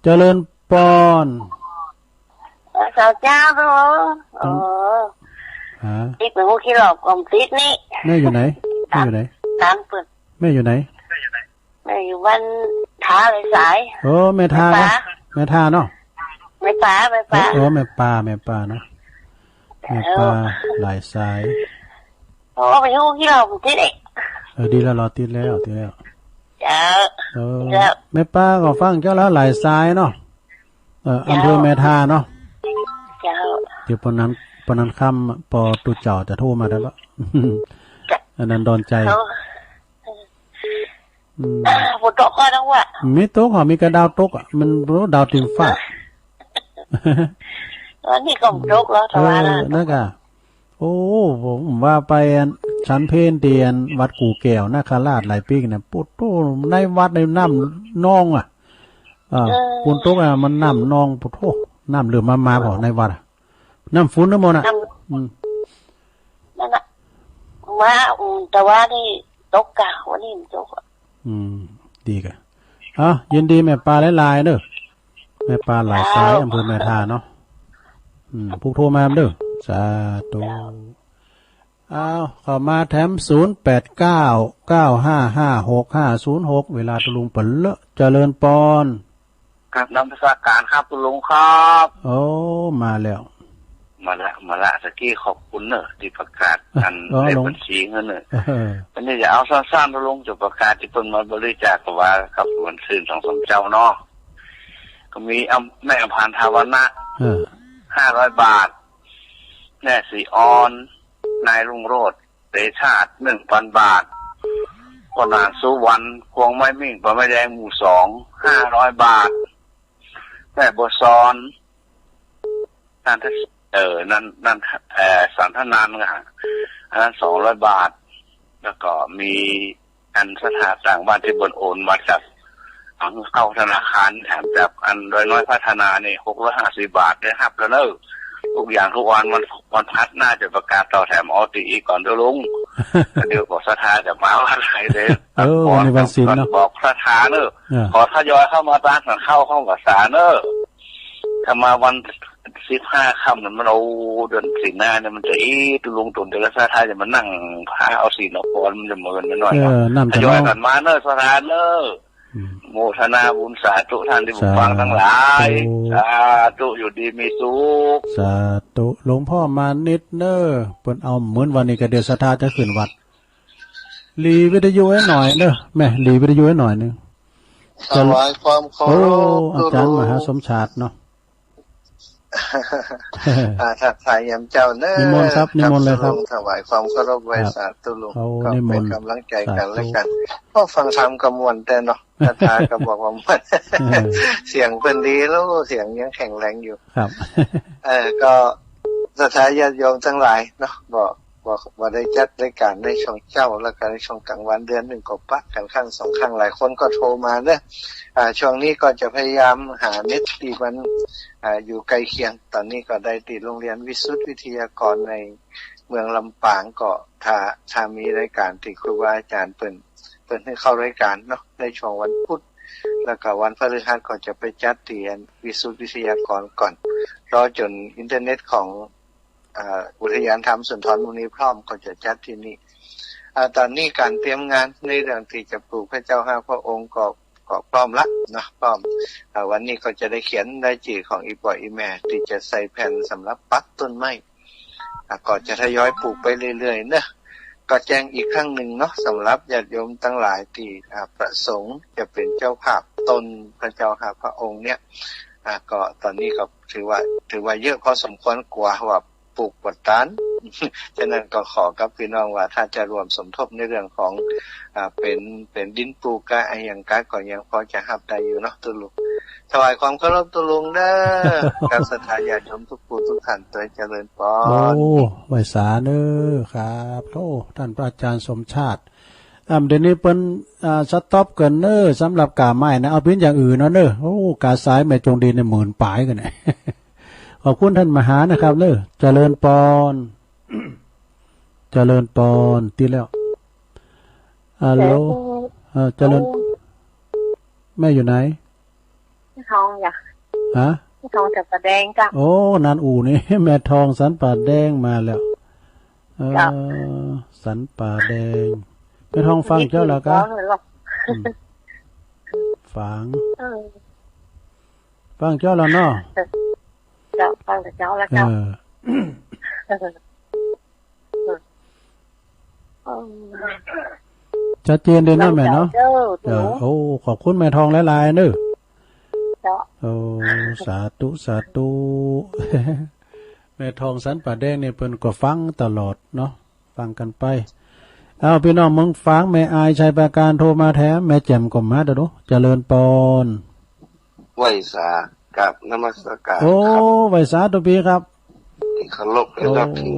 เจริญปอนสาวเจ้าติ๊กเป็นพวกขี้หลอกกลมติ๊กนี่แม่อยู่ไหนตามปึกแม่อยู่ไหนแม่อยู่บ้านท่าเลยสายโอ้แม่ท่าเนาะแม่ท่าเนาะแม่ป่าโอ้แม่ป่าเนาะแม่ป่าหลายสายโอ้ไปพวกขี้หลอกติ๊กเด็กดีแล้วรอติดแล้วจ้าแม่ป้าก็ฟังเจ้าแล้วหลายสายเนาะอำเภอแม่ทาเนาะเดี๋ยวปนนั้นค่ำปอตุเจ้าจะโทรมาได้ปะอันนั้นดอนใจฝนตกก็ต้องว่าไม่ตกหรอมีกระดาวตกอ่ะมันรู้ดาวติมฟ้าตอนนี้ก็ตกแล้วทว่านั่นกะโอ้ผมว่าไปชั้นเพนเตียนวัดกู่แก้วนาคราชหลายปีเนี่ยปุ๊บโตในวัดในน้ำนองอ่ะฝนตกอ่ะมันน้ำนองปุ๊บโตน้ำเหลือมาพอในวัดน้ำฝนน้ำมันอ่ะนั่นแหละว่าแต่ว่านี่ตกกะวันนี้ตกดีกะยินดีแม่ปลาหลายๆเด้อแม่ปลาหลายสายอำเภอแม่ทาเนาะพวกโทรมาเด้อสาธุเข้ามาแถม0899555656เวลาตุลุงเปิ่นเลอะเจริญปอนครับนำประสาการครับตุลุงครับโอ้มาแล้ว มาละตะกี้ขอบคุณเนอะที่ประกาศอันในบัญชีเงินเนอะอันนี้จะเอาสั้นๆลงจะประกาศที่เพิ่นมาบริจาคกับว่าครับวันซื่น2-3เจ้าเนาะก็มีแม่อภารทาวนะ500 บาทแม่สีออนนายรุ่งโรจน์เตชาติ 1,000 บาทคนนานสุวรรณควงไม้มิ่งปะไม้แดงหมู่2 500 บาทแม่บัวซอนนั่นสันทนานนะฮะอันนั้น200 บาทแล้วก็มีอันสถานต่างบ้านที่บนโอนมาจากเข้าธนาคารแถมจากอันโดยน้อยพัฒนาเนี่ย650 บาทได้รับแล้วเนอะทุกอย่างทุกวันพัดน่าจะประกาศต่อแถมออตีอีกก่อนด้วยลุงเดี๋ยวบอกสถาจะมาว่าอะไรเด้อในวันศิลป์เนาะบอกสถาเนอะขอทยอยเข้ามาตั้งเข้ากับสาเนอะถ้ามาวัน15 ค่ำนั้นมันเอาเดือนสิงหาเนี่ยมันจะตุลุงตุนเดือนละสถาจะมานั่งพาเอาสีนกรมันจะเหมือนหน่อยทยอยกันมาเนอะสถาเนอะโมทนาบุญสาธุท่านที่ฟังทั้งหลายสาธุอยู่ดีมีสุขสาธุหลวงพ่อมานิดเนอเปิ้นเอาเหมือนวันนี้ก็เดือนศรัทธาจะขึ้นวัดรีวิทยุให้หน่อยเนอะแม่รีวิทยุให้หน่อยนึงถวายความเคารพอาจารย์มหาสมชาติเนาะทักทายยามเจ้าเนอะนิมนต์ครับนิมนต์เลยครับถวายความเคารพไว้สาธุลุงก็เป็นกำลังใจกันและกันก็ฟังธรรมกำมวลแต่เนาะคาถาก็บอกว่ามันเสียงเพิ่นดีแล้วเสียงยังแข็งแรงอยู่ครับก็ศรัทธาญาติโยมทั้งหลายเนาะบอกว่าได้จัดรายการในช่องเจ้าแล้วก็ในช่องกลางวันเดือน1ก็ปะกันครั้ง2ครั้งหลายคนก็โทรมาเด้อช่วงนี้ก็จะพยายามหาเน็ตที่มันอยู่ใกล้เคียงตอนนี้ก็ได้ติดโรงเรียนวิสุทธิวิทยากรในเมืองลำปางก็ถ้ามีรายการที่ครูบาอาจารย์เปิดให้เข้ารายการเนาะในช่วงวันพุธแล้วก็วันพฤหัสก็จะไปจัดเรียนวิสุทธิวิทยากรก่อนรอจนอินเทอร์เน็ตของอุทยานธรรมสุนทรมุนีพร้อมก็จะจัดที่นี่ตอนนี้การเตรียมงานในเรื่องที่จะปลูกพระเจ้า5 พระองค์ก็พร้อมละนะพร้อมวันนี้ก็จะได้เขียนได้จีของอีปอยอีแม่ที่จะใส่แผ่นสำหรับปักต้นไม้ก็จะทยอยปลูกไปเรื่อยๆเนอะก็แจ้งอีกครั้งหนึ่งเนาะสำหรับญาติโยมทั้งหลายที่ประสงค์จะเป็นเจ้าภาพต้นพระเจ้า5 พระองค์เนี่ยก็ตอนนี้ก็ถือว่าเยอะพอสมควรกว่าปลูกกวดตันฉะนั้นก็ขอกับพี่น้องว่าถ้าจะรวมสมทบในเรื่องของเป็นดินปลูกก็อย่างกะก็ยังพอจะรับได้อยู่เนาะตุลุงถวายความเคารพตุลุงเด้อกับศรัทธาญาติโยมทุกผู้ทุกท่านโดยเจริญพรไหวสาเด้อครับท่านพระอาจารย์สมชาติเดี๋ยวนี้เปิ้นสต็อปกันเนอสำหรับกาไม้นะเอาเป็นอย่างอื่นเนาะเนอกาสายแม่จงดีในหมื่นปลายกันเนี่ยขอบคุณท่านมหานะครับเนอะเจริญปอนเจริญปอนตีแล้วฮัลโหลเจริญแม่อยู่ไหนทองอย่าฮะทองสันป่าแดงจ้ะโอ้นานอู่นี่แม่ทองสันป่าแดงมาแล้วสันป่าแดงแม่ทองฟังเจ้าแล้วกะฟังเจ้าแล้วเนาะฟังแต่เจ้าแล้วครับชัดเจนเลยนะแม่เนาะโอ้ขอบคุณแม่ทองหลายๆเนอะโอ้สาธุแม่ทองสันป่าแดงเนี่ยเพิ่นก็ฟังตลอดเนาะฟังกันไปเอาพี่น้องมึงฟังแม่อายชัยประการโทรมาแถมแม่แจ่มก็มาเด้อเนาะเจริญปอนไหวสากับนมัสการโอ้ไหวสาตัวพี่ครับที่เคารพและนับถือ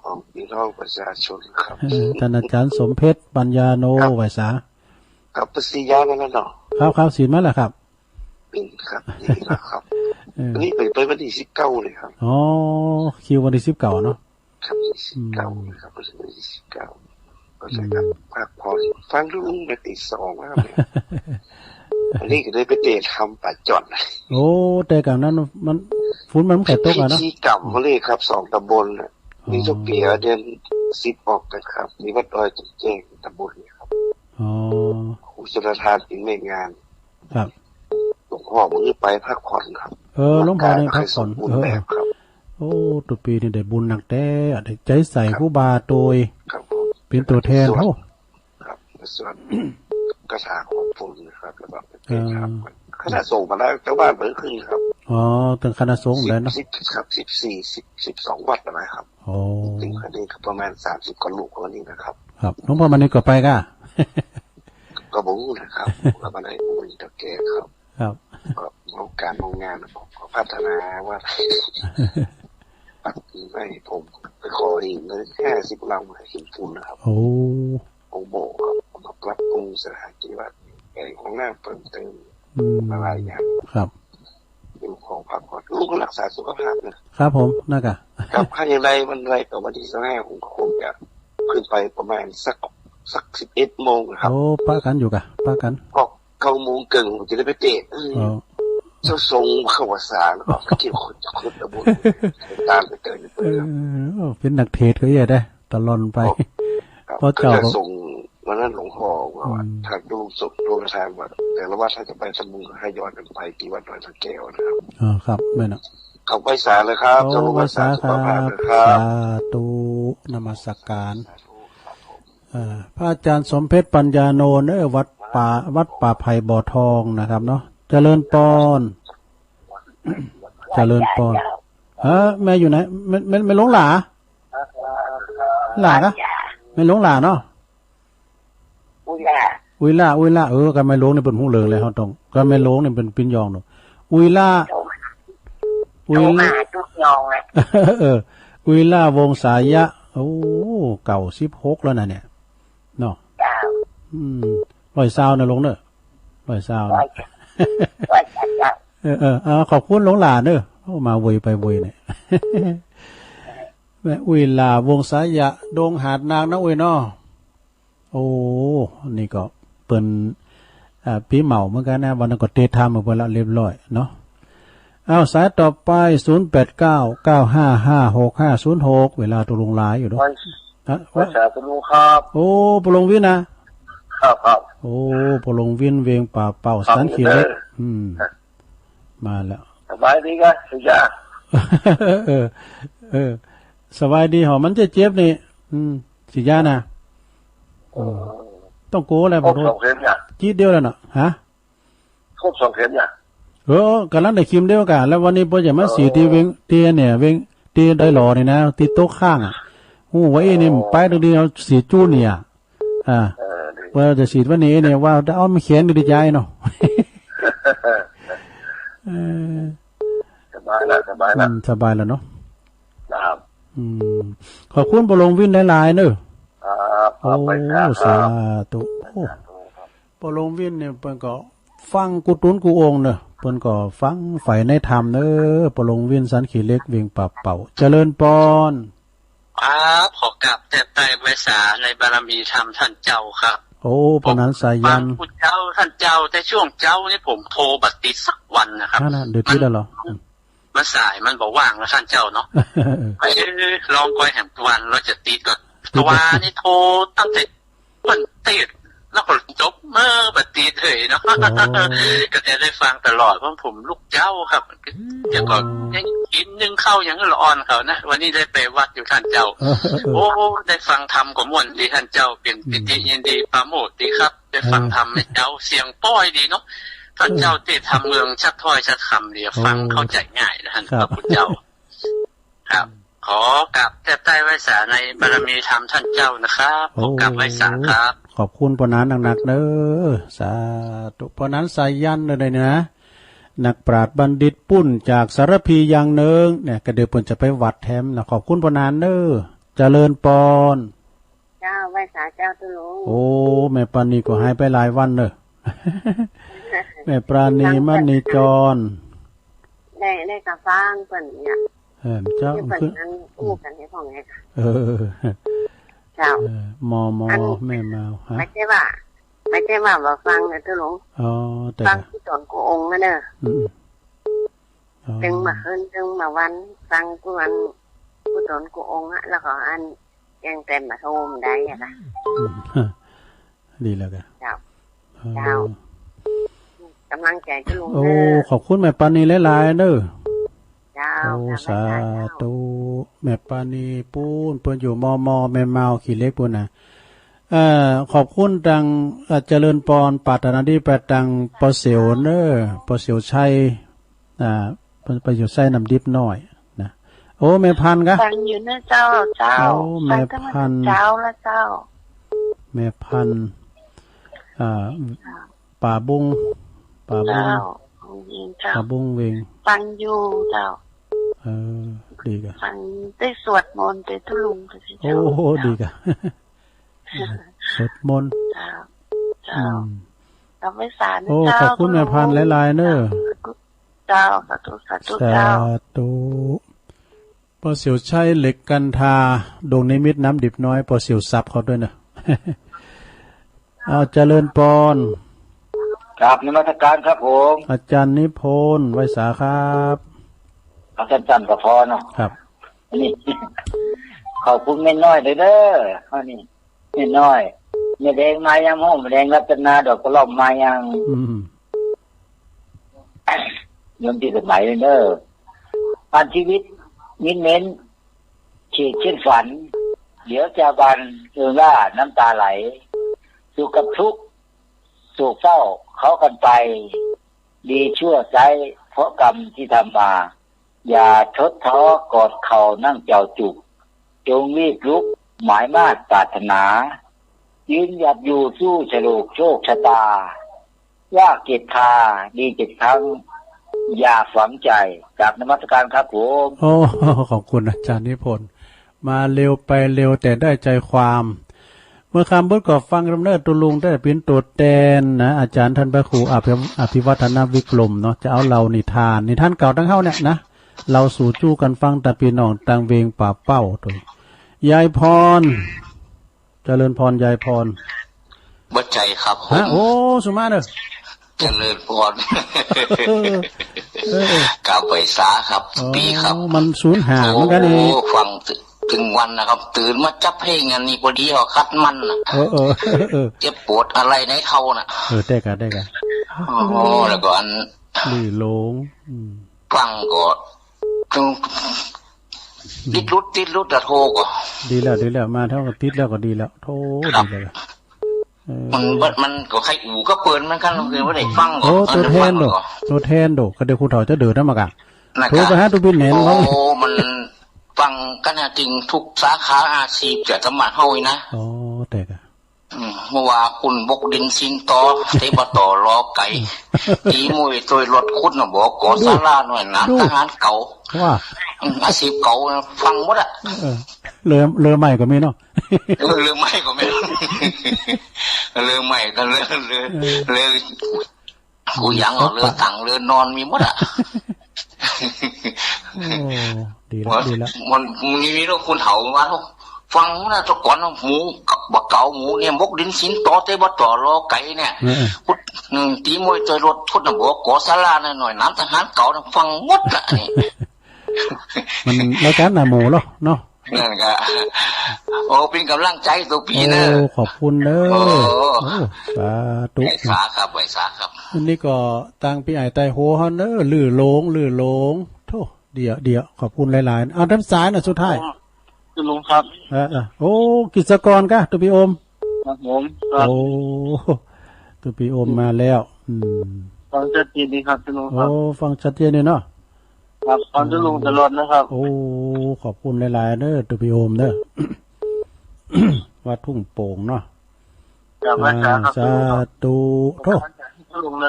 ของพี่น้องประชาชนครับท่านอาจารย์สมเพชรปัญญาโนไหวสากับปฏิญาณแล้วเนาะครับศีลมั้ยล่ะครับเป็นครับนี่ครับนี่ไปวันที่19เลยครับอ๋อคิววันที่19เนาะครับ19ครับวันที่19ก็จะกับพักพอฟังลุงไปตี2ครับอันนี้ก็ได้ไปเตะทำปัดจอดโอ้แต่กับนั้นมันฝุ่นมันไข่ตกอ่ะเนาะที่กลับมาเลยครับ2ตำบลน่ะมีทุกปีเดือน10ออกกันครับมีวัดดอยจุดแจ้งตำบลนี่ครับอ๋อครูชลทานเป็นแม่งานครับหลวงพ่อมื้อไปพักผ่อนครับหลวงพ่อได้พักผ่อนครับโ โอ้ตัวปีนี่ได้บุญหนักแท้ได้ใจใส่ผู้บาโดยครับผมเป็นตัวแทนเฮาครับส่วนกระถาของผมนะครับแล้วก็เป็นครับคณะสงฆ์มาแล้วเจ้าบ้านเปิดขึ้นครับอ๋อถึงคณะสงฆ์แล้วเนาะครับ12วัดนะครับโอ้ถึงคดีก็ประมาณ30กว่าลูกวันนี้นะครับครับหลวงพ่อมันนี่ก็ไปก่ะก็บ่รู้นะครับก็บ่ได้บ่มีตะแก่ครับครับก็โรงการโรงงานก็พัฒนาว่าปักให้ผมไปขอหินเลย50ลังหินปูนนะครับโอ้โบครับมาปรับปรุงสถานที่ว่าแก่ของหน้าเพิ่มเติมหลายอย่างครับเป็นของพักผ่อนลูกรักษาสุขภาพนะครับผมน่ะกะครับถ้าอย่างไรมันไรต่อวันที่25ผมก็คงจะขึ้นไปประมาณสัก11 โมงครับโอ้ป้ากันอยู่กะป้ากันก็9 โมงครึ่งผมจะได้ไปเตะเจ้าทรงเข้าวัดสารก็เกี่ยวคนจะขึ้นตะบนตามไปเตยเป็นนักเทศก็อย่าได้ตลอดไปเพราะเจ้าส่งวันนั้นหลวงพ่อว่าทางดูศพโรงทานว่าแต่ละวัดถ้าจะไปสมุนให้ย้อนกันไปที่วัดดอยตะแก้วนะครับครับแม่นะเข้าไปศาลเลยครับเจ้าวัดสาสุขภาพครับสาธุนมัสการพระอาจารย์สมเพชรปัญญาโนวัดป่าไผ่บ่อทองนะครับเนาะเจริญปอนเจริญปอนแม่อยู่ไหนไม่หลงหลานะไม่หลงหลาเนาะอุยล่ากันไม่หลงนี่เป็นหูเหลืองเลยเฮาต้องกันไม่หลงนี่เป็นปิ้นยองเนาะอุยล่าทุกยองเลยอุยล่าวงสายะโอ้เก่า16แล้วน่ะเนี่ยเนาะ120นะลงเด้อ120ขอบคุณหลงหลานเด้อโอ้มาเวยไปเวยเนี่ยแม่อุยล่าวงสายะดงหาดนางนะอุยเนาะโอ้นี่ก็เปิ้นปีเหมาเหมือนกันนะวันนั้นก็เตะทำมาเพิ่นละเรียบร้อยเนาะสายต่อไป0899556506เวลาตัวลงหลายอยู่เนาะวัดสาตุลุงครับโอ้ปลงวินนะครับโอ้ปลงวินเวียงป่าเป่าสันขีเล็กมาแล้วสบายดีกะสุจาสบายดีหอมันจะเจ็บนี่สิยานะต้องโก้อะไรบ่รู้จีดเดียวแล้วเนาะฮะครบ2 เข็มเนี่ยกำลังได้คิมเดียวกันแล้ววันนี้เพิ่นจะมาสีที่เวงเตียเนี่ยเวงเตียได้หล่อนี่นะที่โต๊ะข้างฮู้ว่านี่ไปตรงนี้เอาสีจู้เนี่ยว่าจะสีวันนี้เนี่ยว่าเอามาเขียนดีใจเนาะสบายแล้วสบายแล้วเนาะครับขอบคุณปลงวินหลายๆเด้อโอ้สาธุปลงวินเนี่ยเพิ่นก็ฟังกุตุนกูองเนอะเพิ่นก็ฟังฝ่ายในธรรมเนอะปลงวินสันขีเล็กเวียงป่าเป่าเจริญปอนขอกราบแต่ไตรไวสาในบารมีธรรมท่านเจ้าครับโอ้ปนันสายันพุทธเจ้าท่านเจ้าแต่ช่วงเจ้านี่ผมโทรบัดติดสักวันนะครับนั่นเดือดที่แล้วเหรอมันสายมันบอกว่างแล้วท่านเจ้าเนาะลองคอยแห่งวันเราจะติดก็ตัวนี่โทรตั้งแต่วันติดแล้วก็จบเมื่อบัดตีเถยเนาะก็จะได้ฟังตลอดเพราะผมลูกเจ้าครับเดี๋ยวก่อนยังกินยังเข้ายังละอ่อนเขานะวันนี้ได้ไปวัดอยู่ท่านเจ้าโอ้ได้ฟังธรรมกับม่วนดีท่านเจ้าเป็นปิติยินดีปราโมทย์ดีครับได้ฟังธรรมให้เจ้าเสียงป้อยดีเนาะท่านเจ้าเตะทำเมืองชัดถ้อยชัดคำเดียวฟังเข้าใจง่ายนะท่านพระพุทธเจ้าครับขอกราบแต่ใต้ไว้สาในบารมีธรรมท่านเจ้านะครับขอกราบไว้สาครับขอบคุณปนันหนักๆเด้อสาธุปนันสายยันเลยนะนักปราชญ์บัณฑิตปุ้นจากสารพีอย่างเนึงเนี่ยก็เดี๋ยวเพิ่นจะไปวัดแถมนะขอบคุณปนันเด้อเจริญปอนเจ้าไว้สาเจ้าตุลุงโอ้แม่ปานีก็หายไปหลายวันเด้อแม่ปราณีมณีจรได้กะฟังเพิ่นเนี่ยเจ้าเพิ่นนั้นอู้กันให้พ่อไงค่ะเจ้ามอแม่มาฮะไม่ใช่ว่าบ่ฟังนะตุลุงแต่ฟังที่ตนกูองค์นะเด้อถึงมาคืนถึงมาวันฟังกูวันกูตนกูองค์อะแล้วก็อันยังเต็มมาโทมได้อ่ะค่ะดีแล้วกันเจ้ากำลังใจตุลุงโอ้ขอบคุณแม่ปานีหลายๆเด้อเจ้า โอ้สาธุแม่ปานีปูนเพิ่นอยู่มอแม่เมาขี้เล็กปุ่นน่ะขอบคุณดังเจริญปอนปรารถนาดีไปดังปอเสียวเน้อปอเสียวชัยไปอยู่ไส้น้ำดิบน้อยนะโอ้แม่พันกะฟังอยู่นะเจ้าโอ้แม่พันเจ้าละเจ้าแม่พันป่าบุ้งป่าบุ้งเวงฟังอยู่เจ้าดีกะฟังได้สวดมนต์ได้ทุลุงกันสิโอ้ดีกะสวดมนต์เจ้าเราไม่สารโอ้ขอบคุณแม่พันหลายๆเน้อเจ้าสาธุเจ้าพอเสียวใช้เหล็กกันทาดงนิมิตน้ำดิบน้อยพอเสียวซับเขาด้วยนะเอาเจริญปอนกราบนมัสการครับผมอาจารย์นิพนธ์ไวสาครับอาจารย์จันทร์กับพอเนาะครับนี่ขอบคุณไม่น้อยเลยเด้อนี่ไม่น้อยไม่แดงมายังห้องไม่แดงรัตนาดอกกระหล่อมมายังยมที่สมัยเลยเด้อผ่านชีวิตมิ้นเม้นฉีกเช่นฝันเดี๋ยวจะบันล่าน้ำตาไหลสู่กับทุกข์สู่เศร้าเขากันไปดีชั่วใจเพราะกรรมที่ทำมาอย่าทดท้อกอดเข่านั่งเจ้าจุกจงรีบลุกหมายมาตรปรารถนายืนหยัดอยู่สู้ฉลุกโชคชะตายากเกียรติคาดีเจ็ดครั้งอย่าฝังใจจากนมัสการครับผมโอ้ขอบคุณอาจารย์นิพนธ์มาเร็วไปเร็วแต่ได้ใจความเมื่อคำพูดก็ฟังดำเนินตุลุงได้เป็นตัวแทนนะอาจารย์ท่านพระครูอภิวัฒนวิกรมเนาะจะเอาเรานิทานเก่าทั้งเข้าเนี่ยนะเราสู่จู้กันฟังแต่พี่น้องต่างเวงป่าเป้าตัวยายพรเจริญพรยายพรบัดใจครับผมโอ้สุมาเด้อเจริญพรกล่าวไปซาครับปีครับมันสูญหายเหมือนกันนี่ฟังถึงวันนะครับตื่นมาจับเพลงอันนี้พอดีเขาคัดมันนะเจ็บปวดอะไรในเข่าน่ะได้กันโอ้แล้วก็อันลื่นลงฟังก็ติดรุดแต่โทรก็ดีแล้วมาเท่ากับติดแล้วก็ดีแล้วโทรดีเลยมันก็ใครอู่ก็เปิดมันกันคือว่าได้ฟังก็ตัวแทนโดก็เดี๋ยวคุณเฒ่าจะเดือดนะมากะโทรไปหาตุบินเห็นเขาโอ้มันฟังกันจริงทุกสาขาอาชีพจะสมัครเฮานะอ๋อแต่กะเมื่อว่าคุณบกดินสิงต่อเทบต่อรอไก่ตีมวยตัวรถคุดน่ะบอกก่อศาลาหน่อยนะทหารเก่าว่าอาชีพเก่าฟังหมดอ่ะเรือใหม่ก็มีเนาะเรือใหม่ก็มีเรือใหม่ก็เรือกูยังเรือตังเรือนอนมีหมดอ่ะดีแล้วมันมีเรื่องคุณเฒ่าว่าฟังนะตะก่อนหมูบักเก๋าหมูเนี่ยบกดินสินต่อเตบต่อรอไก่เนี่ยพุทธตีมวยตัวรถพุทธบอกก่อศาลาหน่อยน้ำทหารเก่าฟังหมดละนี่มันรายการหน้าหมูเนาะนั่นก็โอ้เป็นกำลังใจตัวปีเนอะขอบคุณเด้อสาธุไว้สาครับอันนี้ก็ตั้งพี่ไอ้ไตโหเฮาเด้อลื่อโลงโธ่เดี๋ยวขอบคุณหลายๆเอาด้านซ้ายน่ะสุดท้ายคุณลุงครับโอ้กิจกรกะตุพี่โอมครับผมโอ้ตุพี่โอมมาแล้วฟังชัดเจนดีครับคุณลุงครับโอ้ฟังชัดเจนเลยเนาะครับฟังคุณลุงตลอดนะครับโอ้ขอบคุณหลายๆเด้อตุพี่โอมเด้อว่าทุ่งโป่งเนาะสาธุโธ่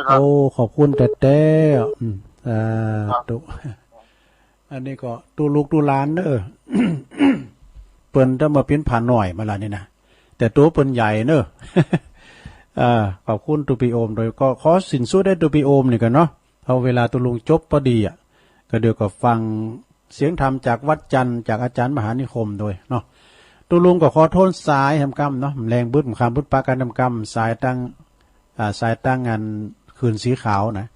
โอ้ขอบคุณแต่สาธุอันนี้ก็ตูลูกตูหลานเด้อเปิ้นจะมาเป็นผ่านหน่อยมาละนี่นะแต่ตัวเปิ้นใหญ่เนอะขอบคุณตุปีโอมโดยก็ขอสินสู้ได้ตุปีโอมนี่กันเนาะเอาเวลาตุลุงจบพอดีอ่ะก็เดี๋ยวก็ฟังเสียงธรรมจากวัดจันทร์จากอาจารย์มหานิคมโดยเนาะตุลุงก็ขอโทษสายทำกรรมเนาะแรงบึ้ดคำบึ้ดปาการทำกรรมสายตั้งงานคืนสีขาวนะ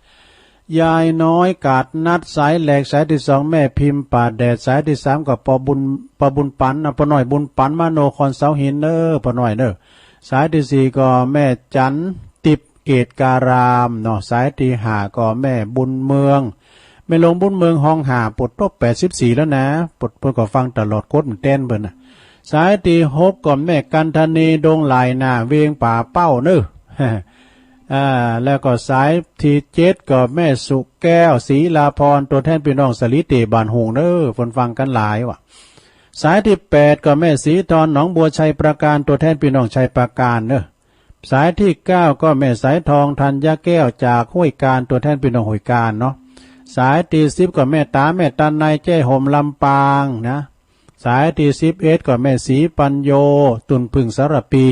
ยายน้อยกาดนัดสายแหลกสายที่สองแม่พิมพ์ป่าแดดสายที่สามกับปอบุญปันปอหน่อยบุญปันมาโนคอนเสาหินเนอปอหน่อยเนอสายที่สี่ก็แม่จันติบเกตการามเนาะสายที่ห้าก็แม่บุญเมือง ไม่ลงบุญเมืองห้องหาปดตบ84แล้วนะปดเพิ่นก็ฟังตลอดโคตรมันเต้นเพิ่นน่ะสายที่6ก็แม่กันธนีดงหลายหน้าเวียงป่าเป้าเน้อแล้วก็สายที่7ก็แม่สุแก้วศรีลาพรตัวแทนพี่น้องสลิเตบ้านหงเด้อเพิ่นฟังกันหลายว่ะสายที่8ก็แม่ศรีทรหนองบัวชัยประการตัวแทนพี่น้องชัยประการเด้อสายที่9ก็แม่สายทองธัญแก้วจากห้วยการตัวแทนพี่น้องห้วยการเนาะสายที่10ก็แม่ตาแม่ตันในแจ้ห่มลำปางนะสายที่11ก็แม่ศรีปัญโยตุนพึ่งสารปี